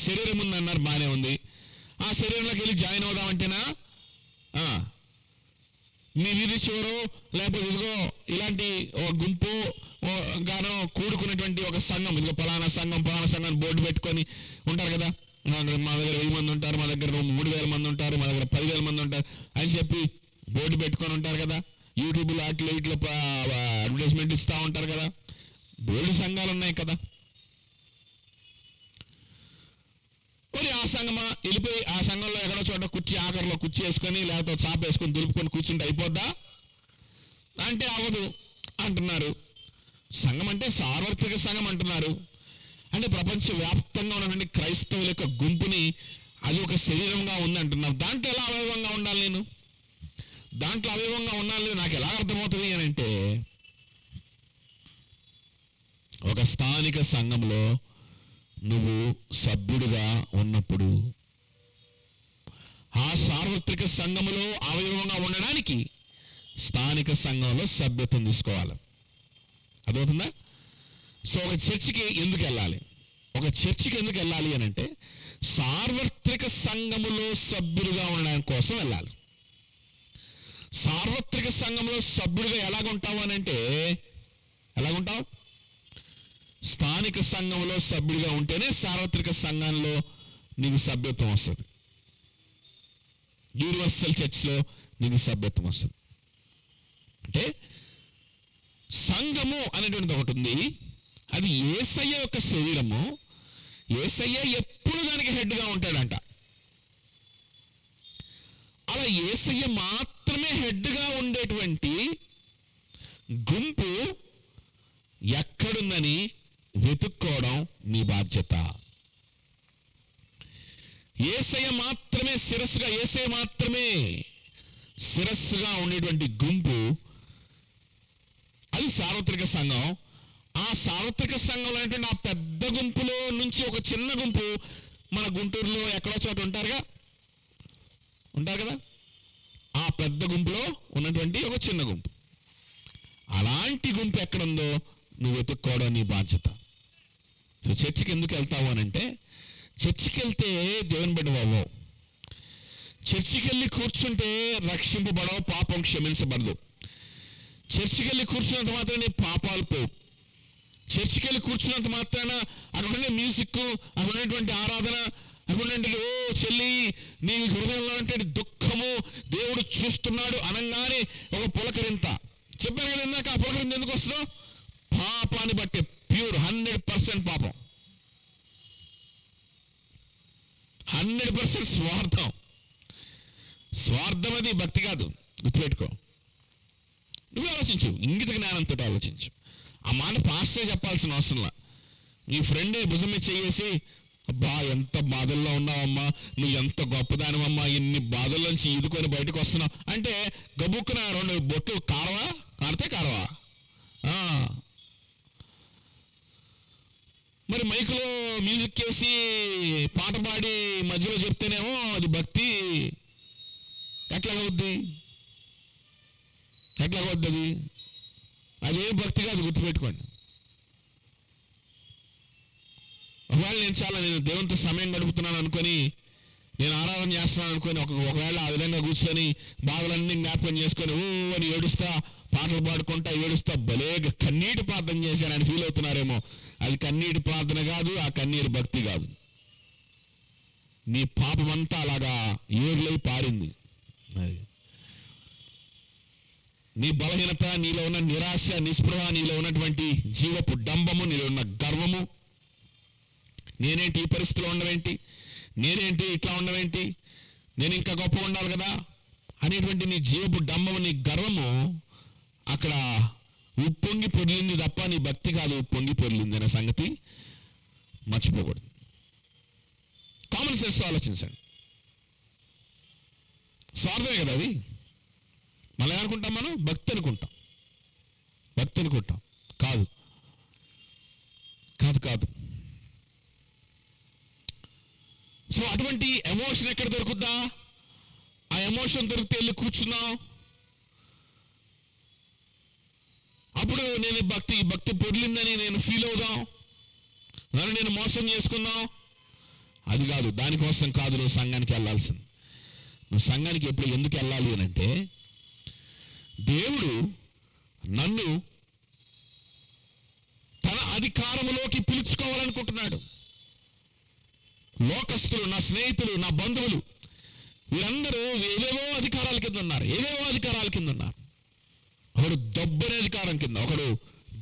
శరీరం ఉందన్నారు, బాగానే ఉంది. ఆ శరీరంలోకి వెళ్ళి జాయిన్ అవుదామంటేనా? మీ వీధి చివరో లేకపోతే ఇదిగో ఇలాంటి ఒక గుంపు గానో కూడుకున్నటువంటి ఒక సంఘం, ఇదిగో పలానా సంఘం బోర్డు పెట్టుకొని ఉంటారు కదా. మా దగ్గర 1000 మంది ఉంటారు, మా దగ్గర 3000 మంది ఉంటారు, మా దగ్గర 10,000 మంది ఉంటారు అని చెప్పి బోర్డు పెట్టుకొని ఉంటారు కదా. యూట్యూబ్లో ఇట్లా అడ్వర్టైజ్మెంట్ ఇస్తూ ఉంటారు కదా. బోర్డు సంఘాలు ఉన్నాయి కదా. మరి ఆ సంఘమా వెళ్ళిపోయి ఆ సంఘంలో ఎక్కడో చోట ఆఖరిలో కుర్చీ వేసుకొని లేకపోతే చాప వేసుకొని దులుపుకొని కూర్చుంటే అయిపోద్దా అంటే అవ్వదు అంటున్నారు. సంఘం అంటే సార్వత్రిక సంఘం అంటున్నారు. అంటే ప్రపంచ వ్యాప్తంగా ఉన్నటువంటి క్రైస్తవుల యొక్క గుంపుని అది ఒక శరీరంగా ఉంది అంటున్నారు. దాంట్లో ఎలా అవయవంగా ఉండాలి నేను? దాంట్లో అవయవంగా ఉన్నాను నాకు ఎలా అర్థమవుతుంది అని అంటే, ఒక స్థానిక సంఘంలో నువ్వు సభ్యుడిగా ఉన్నప్పుడు ఆ సార్వత్రిక సంఘములో అవయవంగా ఉండడానికి స్థానిక సంఘంలో సభ్యత్వం తీసుకోవాలి. అర్థమవుతుందా? సో ఒక చర్చికి ఎందుకు వెళ్ళాలి? ఒక చర్చికి ఎందుకు వెళ్ళాలి అని అంటే, సార్వత్రిక సంఘములో సభ్యులుగా ఉండడానికి కోసం వెళ్ళాలి. సార్వత్రిక సంఘంలో సభ్యుడిగా ఎలాగుంటావు అని అంటే, ఎలాగుంటావు? స్థానిక సంఘంలో సభ్యుడిగా ఉంటేనే సార్వత్రిక సంఘంలో నీకు సభ్యత్వం వస్తుంది. యూనివర్సల్ చర్చ్లో నీకు సభ్యత్వం వస్తుంది. అంటే సంఘము అనేటువంటిది ఒకటి ఉంది. అది యేసయ్య యొక్క శరీరము. యేసయ్య ఎప్పుడు దానికి హెడ్గా ఉంటాడంట. అలా యేసయ్య మాత్రమే హెడ్గా ఉండేటువంటి గుంపు ఎక్కడుందని వెతుక్కోవడం నీ బాధ్యత. యేసయ్య మాత్రమే శిరస్సుగా, యేసయ్య మాత్రమే శిరస్సుగా ఉండేటువంటి గుంపు, అది సార్వత్రిక సంఘం. ఆ సార్వత్రిక సంఘంలో అనేటువంటి ఆ పెద్ద గుంపులో నుంచి ఒక చిన్న గుంపు మన గుంటూరులో ఎక్కడో చోట ఉంటారు కదా, ఆ పెద్ద గుంపులో ఉన్నటువంటి ఒక చిన్న గుంపు. అలాంటి గుంపు ఎక్కడుందో నువ్వు వెతుక్కోవడం నీ బాధ్యత. సో చర్చికి ఎందుకు వెళ్తావు అని అంటే, చర్చికి వెళ్తే దేవుని బిడ్డ అవ్వవు. చర్చికి వెళ్ళి కూర్చుంటే రక్షింపబడవు, పాపం క్షమించబడదు. చర్చికి వెళ్ళి కూర్చున్నంత మాత్రాన నీ పాపాలు పోవు. చర్చికి వెళ్ళి కూర్చున్నంత మాత్రాన అక్కడ ఉండే మ్యూజిక్, అక్కడ ఉన్నటువంటి ఆరాధన, అక్కడ ఉండే ఓ చెల్లి నీ హృదయంలో అంటే దుఃఖము దేవుడు చూస్తున్నాడు అనగానే ఒక పులకరింత. చెప్పాను కదా ఇందాక, ఆ పులకరింత ఎందుకు వస్తుందో? పాపాన్ని బట్టి, ప్యూర్ 100% పాపం, 100% స్వార్థం. స్వార్థం అది భక్తి కాదు, గుర్తుపెట్టుకో. నువ్వు ఆలోచించు, ఇంగిత జ్ఞానంతో ఆలోచించు. ఆ మాట పాస్టే చెప్పాల్సిన అవసరంలా. నీ ఫ్రెండే భుజం మీద చేసి, అబ్బా ఎంత బాధల్లో ఉన్నావమ్మా, నువ్వు ఎంత గొప్పదానివమ్మా, ఇన్ని బాధల్లోంచి ఈదుకొని బయటకు వస్తున్నావు అంటే గబుక్కున 2 బొట్లు కారితే కారవా? మరి మైకులో మ్యూజిక్ వేసి పాట పాడి మధ్యలో చెప్తేనేమో అది భక్తి. ఎట్లాగవుద్ది అది? అదే భక్తి కాదు, గుర్తుపెట్టుకోండి. ఒకవేళ నేను దేవునితో సమయం గడుపుతున్నాను అనుకొని, నేను ఆరాధన చేస్తున్నాను అనుకొని ఒకవేళ ఆ విధంగా కూర్చొని బాధలన్నీ జ్ఞాపకం చేసుకొని ఓ అని ఏడుస్తా, పాటలు పాడుకుంటా ఏడుస్తా, భలే కన్నీటి ప్రార్థన చేశానని ఫీల్ అవుతున్నారేమో. అది కన్నీటి ప్రార్థన కాదు, ఆ కన్నీరు భక్తి కాదు. నీ పాపమంతా అలాగా ఏర్లై పారింది. అది నీ బలహీనత, నీలో ఉన్న నిరాశ, నిస్పృహ, నీలో ఉన్నటువంటి జీవపు డంబము, నీలో ఉన్న గర్వము, నేనేంటి ఈ పరిస్థితిలో ఉండవేంటి, నేనేంటి ఇట్లా ఉండవేంటి, నేను ఇంకా గొప్ప ఉండాలి కదా అనేటువంటి నీ జీవపు డంబము, నీ గర్వము అక్కడ ఉప్పొంగి పొర్లింది తప్ప నీ భక్తి కాదు ఉప్పొంగి పొర్లింది అనే సంగతి మర్చిపోకూడదు. కామన్ సెన్స్ ఆలోచించండి. స్వార్థమే కదా అది. మళ్ళీ అనుకుంటాం, మనం భక్తి అనుకుంటాం కాదు. సో అటువంటి ఎమోషన్ ఎక్కడ దొరుకుద్దా? ఆ ఎమోషన్ దొరికితే వెళ్ళి కూర్చున్నాం, అప్పుడు నేను భక్తి పొర్లిందని నేను ఫీల్ అవుదాం, నన్ను నేను మోసం చేసుకుందాం. అది కాదు, దానికోసం కాదు నువ్వు సంఘానికి వెళ్ళాల్సింది. నువ్వు సంఘానికి ఎప్పుడు ఎందుకు వెళ్ళాలి అని అంటే, దేవుడు నన్ను తన అధికారంలోకి పిలుచుకోవాలనుకుంటున్నాడు. లోకస్తులు, నా స్నేహితులు, నా బంధువులు, వీరందరూ ఏవేవో అధికారాల కింద ఉన్నారు. ఒకడు డబ్బు అనే అధికారం కింద, ఒకడు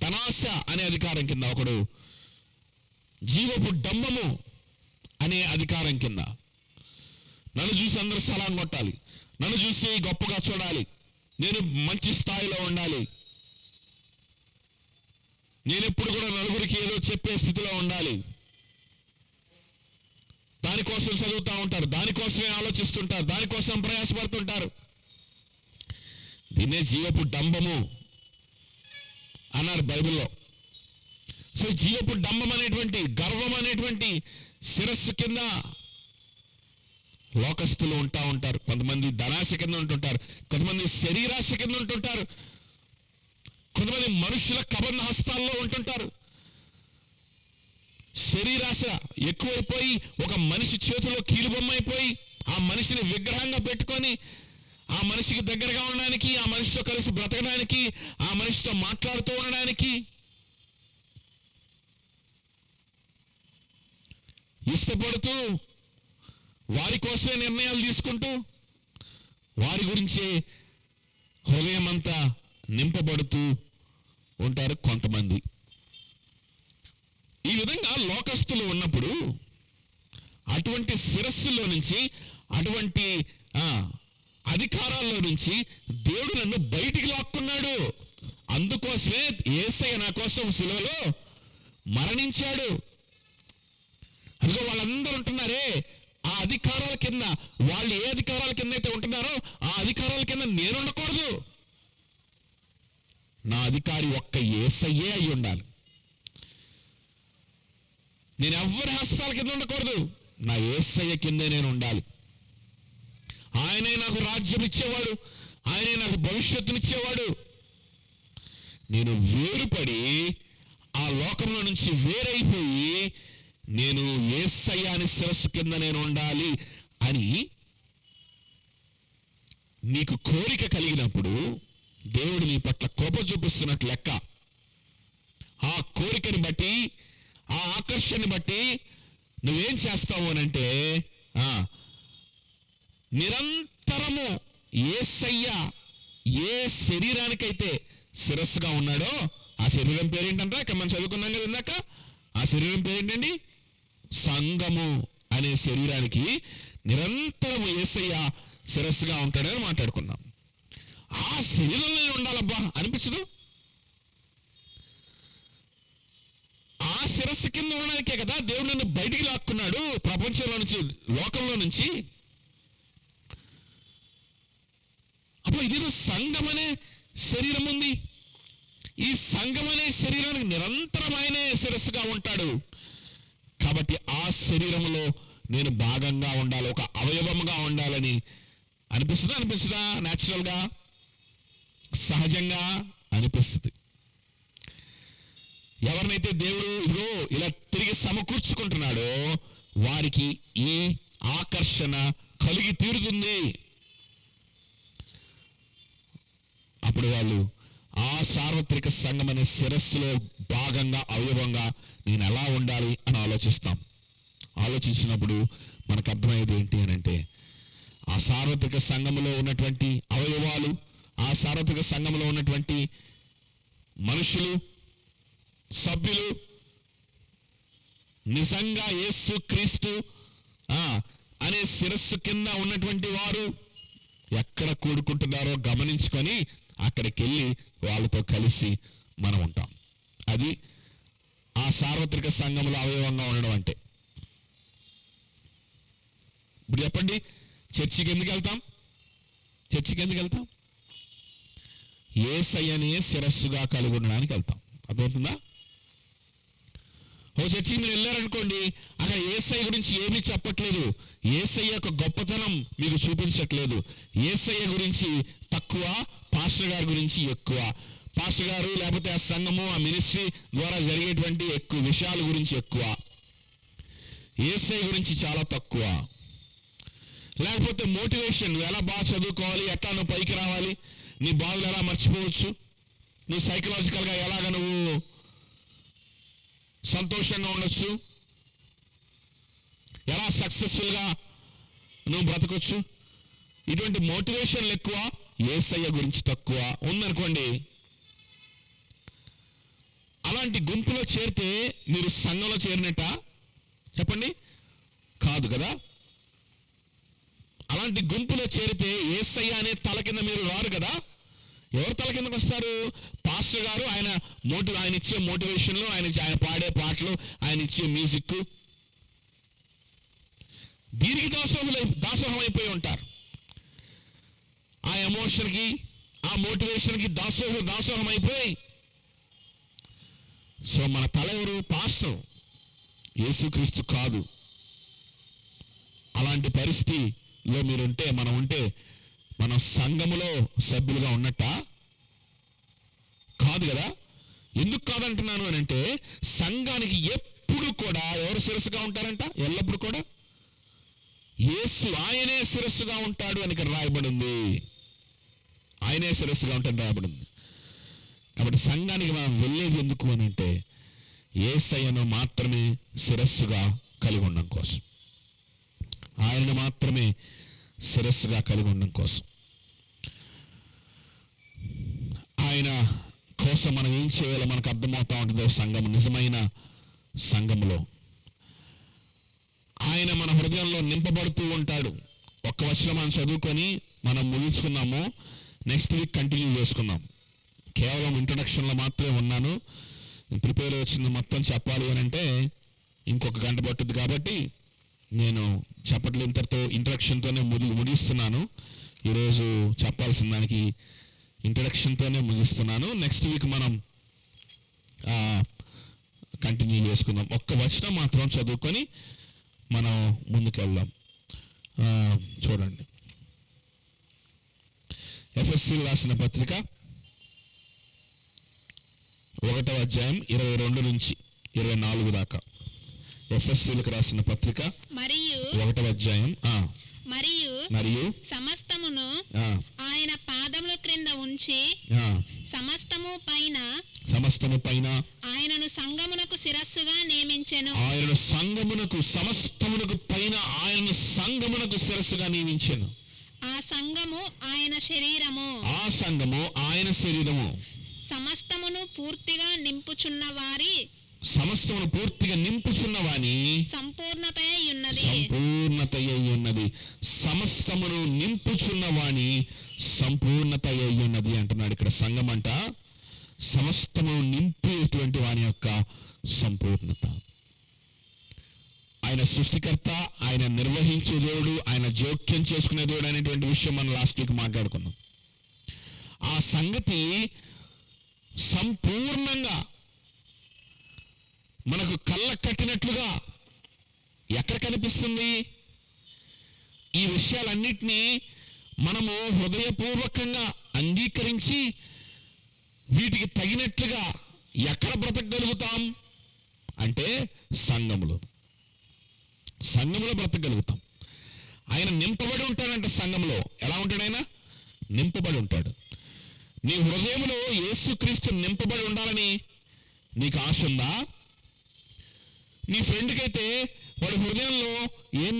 ధనాశ అనే అధికారం కింద, ఒకడు జీవపు డంబము అనే అధికారం కింద. నన్ను చూసి అందరూ సలాం కొట్టాలి, నన్ను చూసి గొప్పగా చూడాలి, నేను మంచి స్థాయిలో ఉండాలి, నేను ఎప్పుడు కూడా నలుగురికి ఏదో చెప్పే స్థితిలో ఉండాలి. దానికోసం చదువుతూ ఉంటారు, దానికోసమే ఆలోచిస్తుంటారు, దానికోసం ప్రయాసపడుతుంటారు. దీన్నే జీవపు డంబము అన్నారు బైబిల్లో. సో జీవపు డంబం అనేటువంటి, గర్వం అనేటువంటి శిరస్సు కింద లోకస్తులు ఉంటారు. కొంతమంది ధనాశ కింద ఉంటుంటారు, కొంతమంది శరీరాశ కింద ఉంటుంటారు, కొంతమంది మనుషుల కబంధ హస్తాల్లో ఉంటుంటారు. శరీరాశ ఎక్కువైపోయి ఒక మనిషి చేతిలో కీలుబొమ్మ అయిపోయి ఆ మనిషిని విగ్రహంగా పెట్టుకొని ఆ మనిషికి దగ్గరగా ఉండడానికి, ఆ మనిషితో కలిసి బ్రతకడానికి, ఆ మనిషితో మాట్లాడుతూ ఉండడానికి ఇష్టపడుతూ వారి కోసమే నిర్ణయాలు తీసుకుంటూ వారి గురించే హృదయం అంతా నింపబడుతూ ఉంటారు కొంతమంది. ఈ విధంగా లోకస్తులు ఉన్నప్పుడు అటువంటి శిరస్సులో నుంచి, అటువంటి అధికారాల్లో నుంచి దేవుడు నన్ను బయటికి లాక్కున్నాడు. అందుకోసమే యేసయ్య నా కోసం శిలువలో మరణించాడు. అదిగో వాళ్ళందరూ ఉంటున్నారే ఆ అధికారాల కింద, వాళ్ళు ఏ అధికారాల కింద అయితే ఉంటున్నారో ఆ అధికారాల కింద నేను ఉండకూడదు. నా అధికారి ఒక్క యేసయ్యే అయి ఉండాలి. నేను ఎవ్వరి హస్తాల కింద ఉండకూడదు, నా యేసయ్య కిందే నేను ఉండాలి. ఆయనే నాకు రాజ్యం ఇచ్చేవాడు, ఆయనే నాకు భవిష్యత్తునిచ్చేవాడు. నేను వేరుపడి ఆ లోకంలో నుంచి వేరైపోయి నేను యేసయ్య అనే శిరస్సు కింద నేను ఉండాలి అని నీకు కోరిక కలిగినప్పుడు దేవుడు నీ పట్ల కోపం చూపిస్తున్నట్టు లెక్క. ఆ కోరికని బట్టి, ఆ ఆకర్షణని బట్టి నువ్వేం చేస్తావు అనంటే నిరంతరము యేసయ్య ఏ శరీరానికైతే శిరస్సుగా ఉన్నాడో ఆ శరీరం పేరేంటంటే ఇక్కడ మనం చదువుకున్నాం కదా ఇందాక, ఆ శరీరం పేరేంటండి? సంఘము అనే శరీరానికి నిరంతరము యేసయ్య శిరస్సుగా ఉంటాడని మాట్లాడుకున్నాం. ఆ శరీరంలో ఉండాలబ్బా అనిపించదు? ఆ శిరస్సు కింద ఉండడానికే కదా దేవుడు నన్ను బయటికి లాక్కున్నాడు ప్రపంచంలో నుంచి, లోకంలో నుంచి. అప్పుడు ఇదేదో సంఘం అనే శరీరం ఉంది. ఈ సంఘం అనే శరీరానికి నిరంతరం ఆయనే శిరస్సుగా ఉంటాడు. కాబట్టి ఆ శరీరంలో నేను భాగంగా ఉండాలి, ఒక అవయవంగా ఉండాలని అనిపించదా? న్యాచురల్గా, సహజంగా అనిపిస్తుంది. ఎవరినైతే దేవుడు ఇదిగో ఇలా తిరిగి సమకూర్చుకుంటున్నాడో వారికి ఈ ఆకర్షణ కలిగి తీరుతుంది. అప్పుడు వాళ్ళు ఆ సార్వత్రిక సంఘం అనే శిరస్సులో భాగంగా, అవయవంగా నేను ఎలా ఉండాలి అని ఆలోచించినప్పుడు మనకు అర్థమయ్యేది ఏంటి అని అంటే, ఆ సార్వత్రిక సంఘములో ఉన్నటువంటి అవయవాలు, ఆ సార్వత్రిక సంఘంలో ఉన్నటువంటి మనుషులు, సభ్యులు నిజంగా యేసు క్రీస్తు అనే శిరస్సు కింద ఉన్నటువంటి వారు ఎక్కడ కూడుకుంటున్నారో గమనించుకొని అక్కడికి వెళ్ళి వాళ్ళతో కలిసి మనం ఉంటాం. అది ఆ సార్వత్రిక సంఘంలో అవయవంగా ఉండడం అంటే. ఇప్పుడు చెప్పండి, చర్చికి ఎందుకు వెళ్తాం? యేసయ్యనే శిరస్సుగా కలిగి ఉండడానికి వెళ్తాం. అర్థమవుతుందా? ఓ చర్చికి మీరు వెళ్ళారనుకోండి, అక్కడ యేసయ్య గురించి ఏమీ చెప్పట్లేదు, యేసయ్య యొక్క గొప్పతనం మీకు చూపించట్లేదు. యేసయ్య గురించి తక్కువ, పాస్టర్ గారి గురించి ఎక్కువ. పాస్టర్ గారు లేకపోతే ఆ సంఘము, ఆ మినిస్ట్రీ ద్వారా జరిగేటువంటి ఎక్కువ విషయాల గురించి ఎక్కువ, యేసయ్య గురించి చాలా తక్కువ. లేకపోతే మోటివేషన్, నువ్వు ఎలా బాగా చదువుకోవాలి, ఎట్లా నువ్వు పైకి రావాలి, నీ బాధలు ఎలా మర్చిపోవచ్చు, నువ్వు సైకలాజికల్గా ఎలాగ నువ్వు సంతోషంగా ఉండొచ్చు, ఎలా సక్సెస్ఫుల్గా నువ్వు బ్రతకొచ్చు, ఇటువంటి మోటివేషన్లు ఎక్కువ, యేసయ్య గురించి తక్కువ ఉందనుకోండి. అలాంటి గుంపులో చేరితే మీరు సంఘంలో చేరినట్ట చెప్పండి? కాదు కదా. అలాంటి గుంపులో చేరితే యేసయ్య అనే తల కింద మీరు రారు కదా. ఎవరు తల కిందకు వస్తారు? పాస్టర్ గారు, ఆయన ఇచ్చే మోటివేషన్లు, ఆయన పాడే పాటలు, ఆయన ఇచ్చే మ్యూజిక్, దీనికి దాసోహం అయిపోయి ఉంటారు. ఆ ఎమోషన్కి, ఆ మోటివేషన్కి దాసోహం అయిపోయి. సో మన తల ఎవరు? పాస్టర్, యేసుక్రీస్తు కాదు. అలాంటి పరిస్థితిలో మీరుంటే, మనం సంఘములో సభ్యులుగా ఉన్నట్టా? కాదు కదా. ఎందుకు కాదంటున్నాను అని అంటే, సంఘానికి ఎప్పుడు కూడా ఎవరు శిరస్సుగా ఉంటారంట? ఎల్లప్పుడు కూడా యేసు, ఆయనే శిరస్సుగా ఉంటాడు అని ఇక్కడ రాయబడి ఉంది. ఆయనే శిరస్సుగా ఉంటాడని రాయబడి ఉంది. కాబట్టి సంఘానికి మనం వెళ్ళేది ఎందుకు అని అంటే, యేసయ్యను మాత్రమే శిరస్సుగా కలిగి ఉండడం కోసం, ఆయనను మాత్రమే శిరస్సుగా కలిగి ఉండడం కోసం. ఆయన కోసం మనం ఏం చేయాలో మనకు అర్థమవుతా ఉంటుంది. సంఘము, నిజమైన సంఘములో ఆయన మన హృదయంలో నింపబడుతూ ఉంటాడు. ఒక్క వచనం మనం చదువుకొని మనం ముగించుకున్నాము. నెక్స్ట్ వీక్ కంటిన్యూ చేసుకున్నాం. కేవలం ఇంట్రొడక్షన్లో మాత్రమే ఉన్నాను. ప్రిపేర్ వచ్చింది మొత్తం చెప్పాలి అని అంటే ఇంకొక గంట పట్టుద్ది. కాబట్టి నేను చెప్పట్లేదు, ఇంతటితో ఇంట్రొడక్షన్తోనే ముగిస్తున్నాను. ఈరోజు చెప్పాల్సిన దానికి ఇంట్రొడక్షన్తోనే ముగిస్తున్నాను. నెక్స్ట్ వీక్ మనం కంటిన్యూ చేసుకుందాం. ఒక్క వచనం మాత్రం చదువుకొని మనం ముందుకెళ్దాం. చూడండి, ఎఫెసీ రాసిన పత్రిక 1వ అధ్యాయం 22 నుంచి 24 దాకా. ఎఫెసీలకు రాసిన పత్రిక 1వ అధ్యాయం మరియు సమస్తమును ఆయన పాదముల క్రింద ఉంచి సమస్తము పైన ఆయనను సంఘమునకు శిరస్సుగా నియమించెను. సమస్తమునకు పైన ఆయనను సంఘమునకు శిరస్సుగా నియమించెను. ఆ సంఘము ఆయన శరీరము. సమస్తమును పూర్తిగా నింపుచున్న వాని సంపూర్ణతయై ఉన్నది. సమస్తమును నింపుచున్న వాని సంపూర్ణతయై ఉన్నది అంటున్నాడు ఇక్కడ. సంఘం అంట సమస్తమును నింపేటువంటి వాని యొక్క సంపూర్ణత. ఆయన సృష్టికర్త, ఆయన నిర్వహించే దేవుడు, ఆయన జోక్యం చేసుకునే దేవుడు అనేటువంటి విషయం మనం లాస్ట్ వీక్ మాట్లాడుకున్నాం. ఆ సంగతి సంపూర్ణంగా మనకు కళ్ళ కట్టినట్లుగా ఎక్కడ కనిపిస్తుంది? ఈ విషయాలన్నిటినీ మనము హృదయపూర్వకంగా అంగీకరించి వీటికి తగినట్లుగా ఎక్కడ బ్రతకగలుగుతాం అంటే సంఘములో బ్రతకగలుగుతాం. ఆయన నింపబడి ఉంటాడంట. సంఘంలో ఎలా ఉంటాడు? ఆయన నింపబడి ఉంటాడు. నీ హృదయంలో యేసుక్రీస్తు నింపబడి ఉండాలని నీకు ఆశ ఉందా? నీ ఫ్రెండ్కి అయితే వాడి హృదయంలో ఏం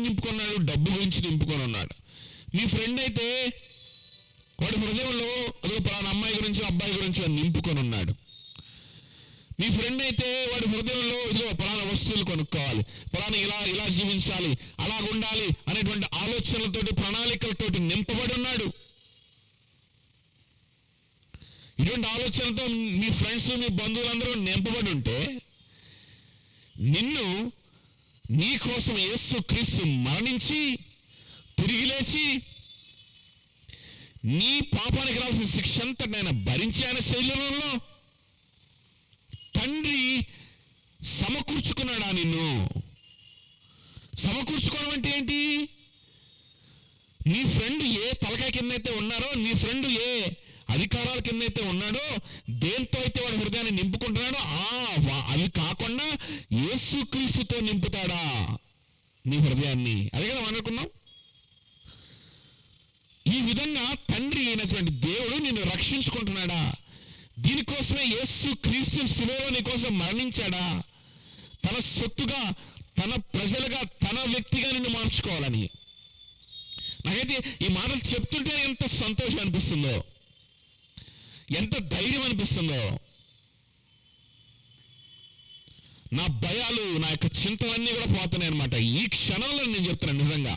నింపుకున్నాడు? డబ్బు గురించి నింపుకొని ఉన్నాడు. మీ ఫ్రెండ్ అయితే వాడి హృదయంలో అదో పలానా అమ్మాయి గురించి అబ్బాయి గురించి నింపుకొని ఉన్నాడు. మీ ఫ్రెండ్ అయితే వాడి హృదయంలో ఇదిగో పలానా వస్తువులు కొనుక్కోవాలి, పలానా ఇలా జీవించాలి, అలాగ ఉండాలి అనేటువంటి ఆలోచనలతోటి, ప్రణాళికలతోటి నింపబడి ఉన్నాడు. ఇటువంటి ఆలోచనలతో మీ ఫ్రెండ్స్, మీ బంధువులందరూ నింపబడి ఉంటే, నిన్ను నీ కోసం యేసుక్రీస్తు మరణించి తిరిగి లేచి నీ పాపానికి రావాల్సిన శిక్ష అంతా ఆయన భరించి ఆయన శరీరంలో తండ్రి సమకూర్చుకున్నాడా? నిన్ను సమకూర్చుకోవడం అంటే ఏంటి? నీ ఫ్రెండ్ ఏ తలకాయ కింద అయితే ఉన్నారో, నీ ఫ్రెండ్ ఏ అధికారాల కింద అయితే ఉన్నాడో, దేంతో అయితే వాడి హృదయాన్ని నింపుకుంటున్నాడో అవి కాకుండా యేసుక్రీస్తుతో నింపుతాడా నీ హృదయాన్ని? అదే కదా అనుకున్నాం. ఈ విధంగా తండ్రి అయినటువంటి దేవుడు నిన్ను రక్షించుకుంటున్నాడా? దీనికోసమే యేసుక్రీస్తు శిలువలో నీ కోసం మరణించాడా? తన సొత్తుగా, తన ప్రజలుగా, తన వ్యక్తిగా నిన్ను మార్చుకోవాలని. నాకైతే ఈ మాటలు చెప్తుంటే ఎంత సంతోషం అనిపిస్తుందో, ఎంత ధైర్యం అనిపిస్తుందో. నా భయాలు, నా యొక్క చింతలన్నీ కూడా పోతున్నాయి అనమాట ఈ క్షణంలో. నేను చెప్తున్నాను నిజంగా.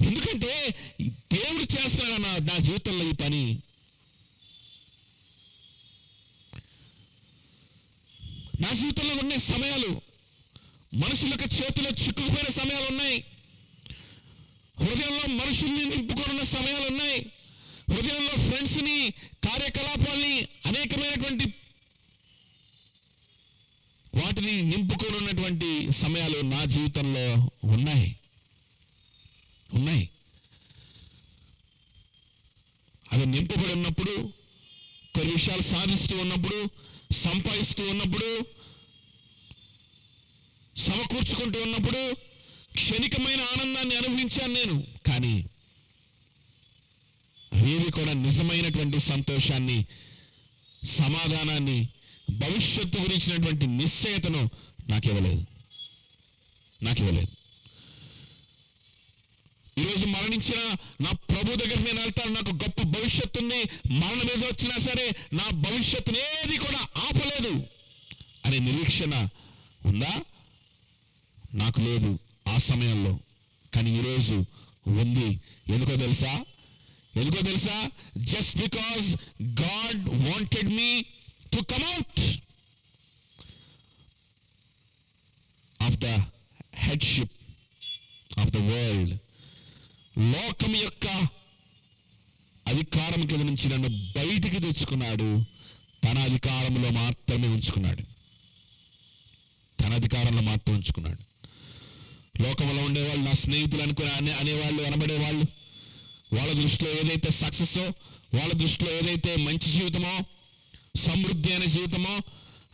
ఎందుకంటే దేవుడు చేస్తున్నాడు నా జీవితంలో ఈ పని. నా జీవితంలో ఉన్న సమయాలు, మనుషుల యొక్క చేతిలో చిక్కుకుపోయిన సమయాలు ఉన్నాయి. హృదయంలో మనుషుల్ని నింపుకొనున్న సమయాలు ఉన్నాయి. హృదయంలో ఫ్రెండ్స్ని, కార్యకలాపాల్ని, అనేకమైనటువంటి వాటిని నింపుకొనున్నటువంటి సమయాలు నా జీవితంలో ఉన్నాయి. అవి నింపబడి ఉన్నప్పుడు, కొన్ని విషయాలు సాధిస్తూ ఉన్నప్పుడు, సంపాదిస్తూ ఉన్నప్పుడు, సమకూర్చుకుంటూ ఉన్నప్పుడు క్షణికమైన ఆనందాన్ని అనుభవించాను నేను. కానీ అవేవి కూడా నిజమైనటువంటి సంతోషాన్ని, సమాధానాన్ని, భవిష్యత్తు గురించినటువంటి నిశ్చయతను నాకు ఇవ్వలేదు. ఈరోజు మరణించిన నా ప్రభు దగ్గరికి నేను వెళ్తాను, నాకు గొప్ప భవిష్యత్తు ఉంది, మరణం ఏదో వచ్చినా సరే నా భవిష్యత్తుని ఏది కూడా ఆపలేదు అనే నిరీక్షణ ఉందా? నాకు లేదు ఆ సమయంలో. కానీ ఈరోజు ఉంది. ఎందుకో తెలుసా? Just because God wanted me to come out of the headship of the world. లోకం యొక్క అధికారం కింద నుంచి నన్ను బయటికి తెచ్చుకున్నాడు. తన అధికారంలో మాత్రమే ఉంచుకున్నాడు. లోకంలో ఉండేవాళ్ళు, నా స్నేహితులు అనేవాళ్ళు, అనబడేవాళ్ళు, వాళ్ళ దృష్టిలో ఏదైతే సక్సెస్, వాళ్ళ దృష్టిలో ఏదైతే మంచి జీవితమో, సమృద్ధి అనే జీవితమో,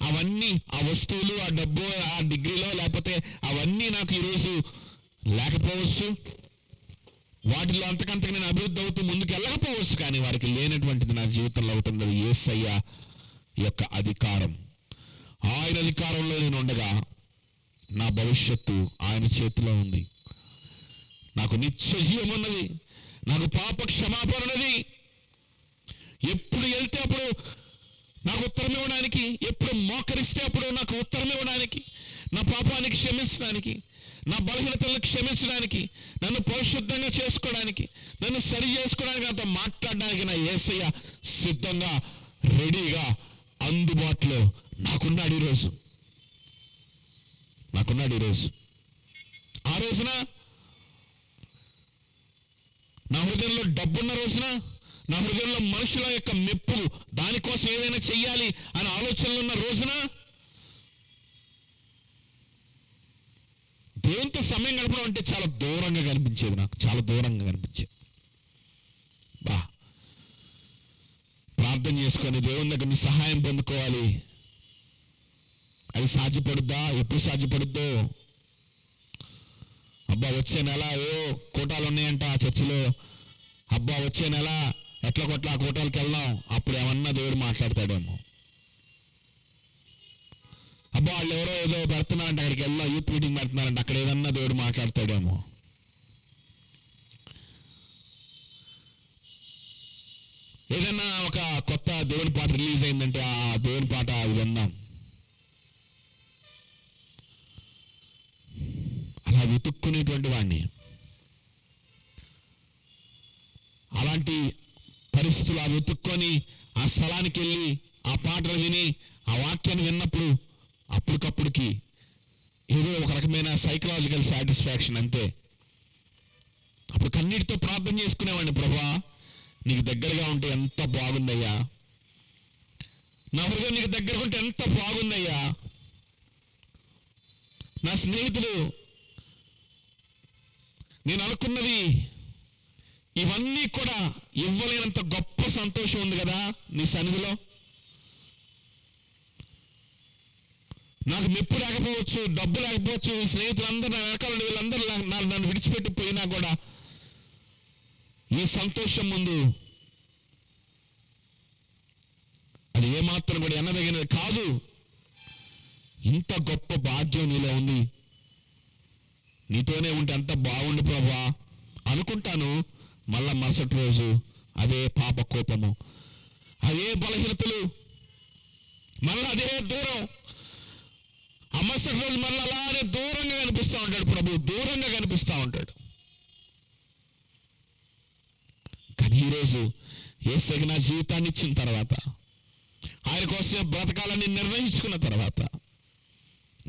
అవన్నీ, ఆ వస్తువులు, ఆ డబ్బు, ఆ డిగ్రీలో, లేకపోతే అవన్నీ నాకు ఈరోజు లేకపోవచ్చు. వాటిలో అంతకంతకు నేను అభివృద్ధి అవుతూ ముందుకు వెళ్ళకపోవచ్చు. కానీ వారికి లేనటువంటిది నా జీవితంలో ఉంటుంది. యేసయ్య యొక్క అధికారం. ఆయన అధికారంలో నేను ఉండగా నా భవిష్యత్తు ఆయన చేతిలో ఉంది. నాకు నిత్య జీవం ఉన్నది. నాకు పాప క్షమాపణ ఉన్నది. ఎప్పుడు వెళ్తే అప్పుడు నాకు ఉత్తరం ఇవ్వడానికి, ఎప్పుడు మోకరిస్తే అప్పుడు నాకు ఉత్తరం ఇవ్వడానికి, నా పాపానికి క్షమించడానికి, నా బలహీనతలను క్షమించడానికి, నన్ను పరిశుద్ధంగా చేసుకోవడానికి, నన్ను సరి చేసుకోవడానికి, నాతో మాట్లాడడానికి నా యేసయ్య సిద్ధంగా, రెడీగా, అందుబాటులో నాకున్నాడు ఈరోజు. ఆ రోజున నా హృదయంలో డబ్బున్న రోజున, నా హృదయంలో మనుషుల యొక్క మెప్పు, దానికోసం ఏదైనా చెయ్యాలి అనే ఆలోచనలు ఉన్న రోజున దేవునితో సమయం గడపడం అంటే చాలా దూరంగా కనిపించేది. నాకు చాలా దూరంగా కనిపించేది. ప్రార్థన చేసుకొని దేవుని దగ్గర నుంచి సహాయం పొందుకోవాలి. అది సాధ్యపడుద్దా? ఎప్పుడు సాధ్యపడుద్దో? అబ్బా వచ్చే నెల కోటాలు ఉన్నాయంట ఆ చర్చిలో, అబ్బా వచ్చే నెల ఎట్లా కొట్లా ఆ కోటాలకు వెళ్దాం, అప్పుడు ఏమన్నా దేవుడు మాట్లాడతాడేమో. అబ్బా వాళ్ళు ఎవరో ఏదో పెడుతున్నారంటే అక్కడికి వెళ్దాం, యూత్ మీటింగ్ పెడుతున్నారంటే అక్కడ ఏదన్నా దేవుడు మాట్లాడతాడేమో. ఏదన్నా ఒక కొత్త దేవుని పాట రిలీజ్ అయిందంటే ఆ దేవుని పాట విందాం. అలా వెతుక్కునేటువంటి వాడిని. అలాంటి పరిస్థితులు వెతుక్కొని ఆ స్థలానికి వెళ్ళి ఆ పాటలు విని ఆ వాక్యాన్ని విన్నప్పుడు అప్పటికప్పుడుకి ఏదో ఒక రకమైన సైకలాజికల్ సాటిస్ఫాక్షన్ అంతే. అప్పుడు కన్నీటితో ప్రార్థన చేసుకునేవాడిని, ప్రభా నీకు దగ్గరగా ఉంటే ఎంత బాగుందయ్యా, నా హృదయం నీకు దగ్గరగా ఉంటే ఎంత బాగుందయ్యా. నా స్నేహితులు, నేను అనుకున్నది ఇవన్నీ కూడా ఇవ్వలేనంత గొప్ప సంతోషం ఉంది కదా నీ సన్నిధిలో. నాకు మెప్పు లేకపోవచ్చు, డబ్బు లేకపోవచ్చు, స్నేహితులందరూ నా వెనకాల వీళ్ళందరూ నన్ను విడిచిపెట్టి పోయినా కూడా ఈ సంతోషం ముందు అది ఏమాత్రం కూడా ఎన్నదగినది కాదు. ఇంత గొప్ప భాగ్యం నీలో ఉంది, నీతోనే ఉంటే ఎంత బాగుండు ప్రభా అనుకుంటాను. మళ్ళా మరుసటి రోజు అదే పాప కోపము, అదే బలహీనతలు, మళ్ళీ అదే దూరం. ఆ మరుసటి రోజు మళ్ళీ అలానే దూరంగా కనిపిస్తూ ఉంటాడు ప్రభు, దూరంగా కనిపిస్తూ ఉంటాడు. కానీ ఈరోజు యేసయ్యకి నా జీవితాన్ని ఇచ్చిన తర్వాత, ఆయన కోసం బ్రతకాలని నిర్ణయించుకున్న తర్వాత,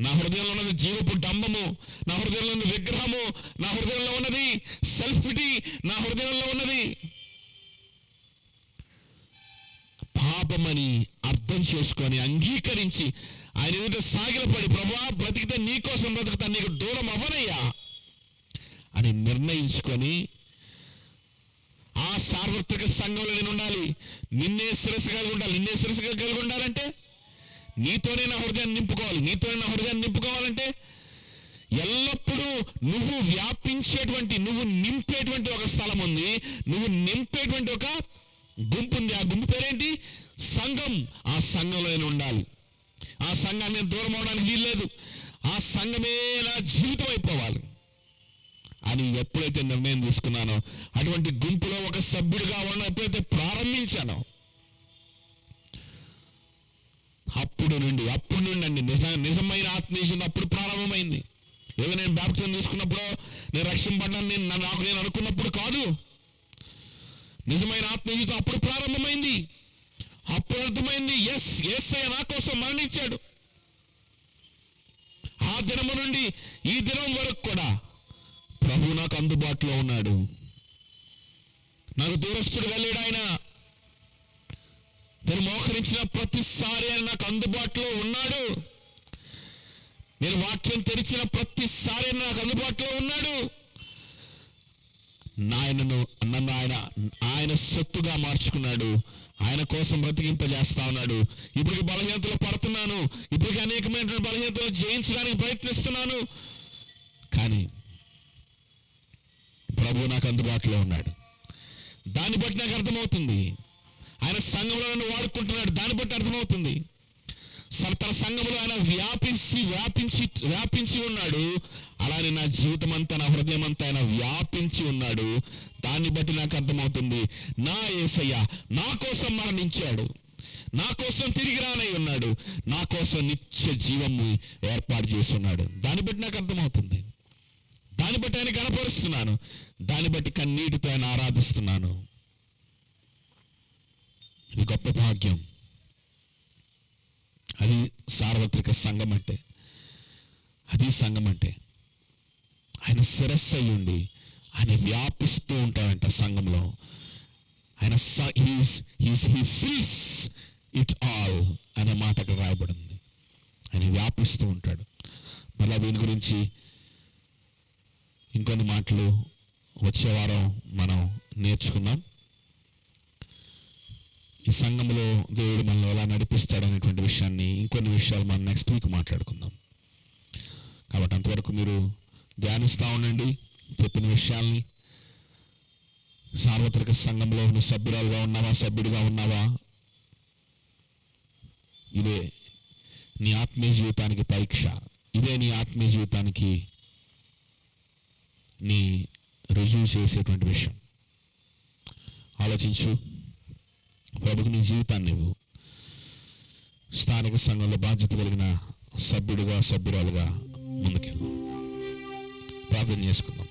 నా హృదయంలో ఉన్నది జీవపు డంబము, నా హృదయంలో ఉన్నది విగ్రహము, నా హృదయంలో ఉన్నది సెల్ఫిటీ, నా హృదయంలో ఉన్నది పాపమని అర్థం చేసుకొని అంగీకరించి ఆయన ఎదుట సాగిలపడి, ప్రభువా బ్రతికితే నీ కోసం బ్రతుకుతా, నీకు దూరం అవ్వనయ్యా అని నిర్ణయించుకొని ఆ సార్వత్రిక సంఘంలో నేను ఉండాలి. నిన్నే శిరస్సు కలిగి ఉండాలి. నిన్నే శిరస్సు కలిగి ఉండాలంటే నీతోనే నా హృదయాన్ని నింపుకోవాలి. నీతోనే నా హృదయాన్ని నింపుకోవాలంటే ఎల్లప్పుడూ నువ్వు వ్యాపించేటువంటి, నువ్వు నింపేటువంటి ఒక స్థలం ఉంది, నువ్వు నింపేటువంటి ఒక గుంపు ఉంది. ఆ గుంపు పేరేంటి? సంఘం. ఆ సంఘంలో నేను ఉండాలి. ఆ సంఘాన్ని నేను దూరం అవడానికి వీల్లేదు. ఆ సంఘమే నా జీవితం అయిపోవాలి అని ఎప్పుడైతే నిర్ణయం తీసుకున్నానో, అటువంటి గుంపులో ఒక సభ్యుడిగా ఉన్న ఎప్పుడైతే ప్రారంభించానో, అప్పుడు నుండి అండి నిజమైన ఆత్మీయం అప్పుడు ప్రారంభమైంది. ఏదో నేను బాప్తిజం తీసుకున్నప్పుడు, నేను రక్షింపడ్డాను నాకు నేను అనుకున్నప్పుడు కాదు. నిజమైన ఆత్మీయత అప్పుడు ప్రారంభమైంది. అప్పుడు అర్థమైంది, యేసయ్య నా కోసం మరణించాడు. ఆ దినము నుండి ఈ దినం వరకు కూడా ప్రభు నాకు అందుబాటులో ఉన్నాడు. నాకు దూరస్తుడుగా లేడు ఆయన. నేను మోకరించిన ప్రతిసారి ఆయన నాకు అందుబాటులో ఉన్నాడు. నేను వాక్యం తెరిచిన ప్రతిసారి నాకు అందుబాటులో ఉన్నాడు. నన్ను ఆయన సొత్తుగా మార్చుకున్నాడు. ఆయన కోసం బ్రతికింపజేస్తా ఉన్నాడు. ఇప్పటికి బలహీనతలు పడుతున్నాను, ఇప్పటికి అనేకమైన బలహీనతలు జయించడానికి ప్రయత్నిస్తున్నాను, కానీ ప్రభు నాకు అందుబాటులో ఉన్నాడు. దాన్ని బట్టి నాకు అర్థమవుతుంది ఆయన సంఘంలో నన్ను వాడుకుంటున్నాడు. దాన్ని బట్టి అర్థమవుతుంది తన సంఘంలో ఆయన వ్యాపించి ఉన్నాడు. అలానే నా జీవితం అంతా, నా హృదయం అంతా ఆయన వ్యాపించి ఉన్నాడు. దాన్ని బట్టి నాకు అర్థమవుతుంది, నా యేసయ్య నా కోసం మరణించాడు, నా కోసం తిరిగి రానై ఉన్నాడు, నా కోసం నిత్య జీవము ఏర్పాటు చేస్తున్నాడు. దాన్ని బట్టి నాకు అర్థమవుతుంది. దాన్ని బట్టి ఆయన కనపరుస్తున్నాను. దాన్ని బట్టి కన్నీటితో ఆయన ఆరాధిస్తున్నాను. ఇది గొప్ప భాగ్యం. అది సార్వత్రిక సంఘం అంటే, అది సంఘం అంటే. ఆయన శిరస్సు అయి ఉండి ఆయన వ్యాపిస్తూ ఉంటాడంట సంఘంలో. ఆయన హీ ఫిల్స్ ఇట్ ఆల్ అనే మాట అక్కడ రాయబడింది. ఆయన వ్యాపిస్తూ ఉంటాడు. మళ్ళీ దీని గురించి ఇంకొన్ని మాటలు వచ్చే వారం మనం నేర్చుకుందాం. ఈ సంఘంలో దేవుడు మనల్ని ఎలా నడిపిస్తాడు అనేటువంటి విషయాన్ని, ఇంకొన్ని విషయాలు మనం నెక్స్ట్ వీక్ మాట్లాడుకుందాం. కాబట్టి అంతవరకు మీరు ధ్యానిస్తూ ఉండండి చెప్పిన విషయాల్ని. సార్వత్రిక సంఘంలో నువ్వు సభ్యురాలుగా ఉన్నావా, సభ్యుడిగా ఉన్నావా? ఇదే నీ ఆత్మీయ జీవితానికి పరీక్ష. ఇదే నీ ఆత్మీయ జీవితానికి నీ రుజువు చేసేటువంటి విషయం. ఆలోచించు. ప్రభుకు నీ జీవితాన్ని నువ్వు స్థానిక సంఘంలో బాధ్యత కలిగిన సభ్యుడిగా, సభ్యురాలుగా ముందుకెళ్ళు. ప్రార్థన చేసుకుందాం.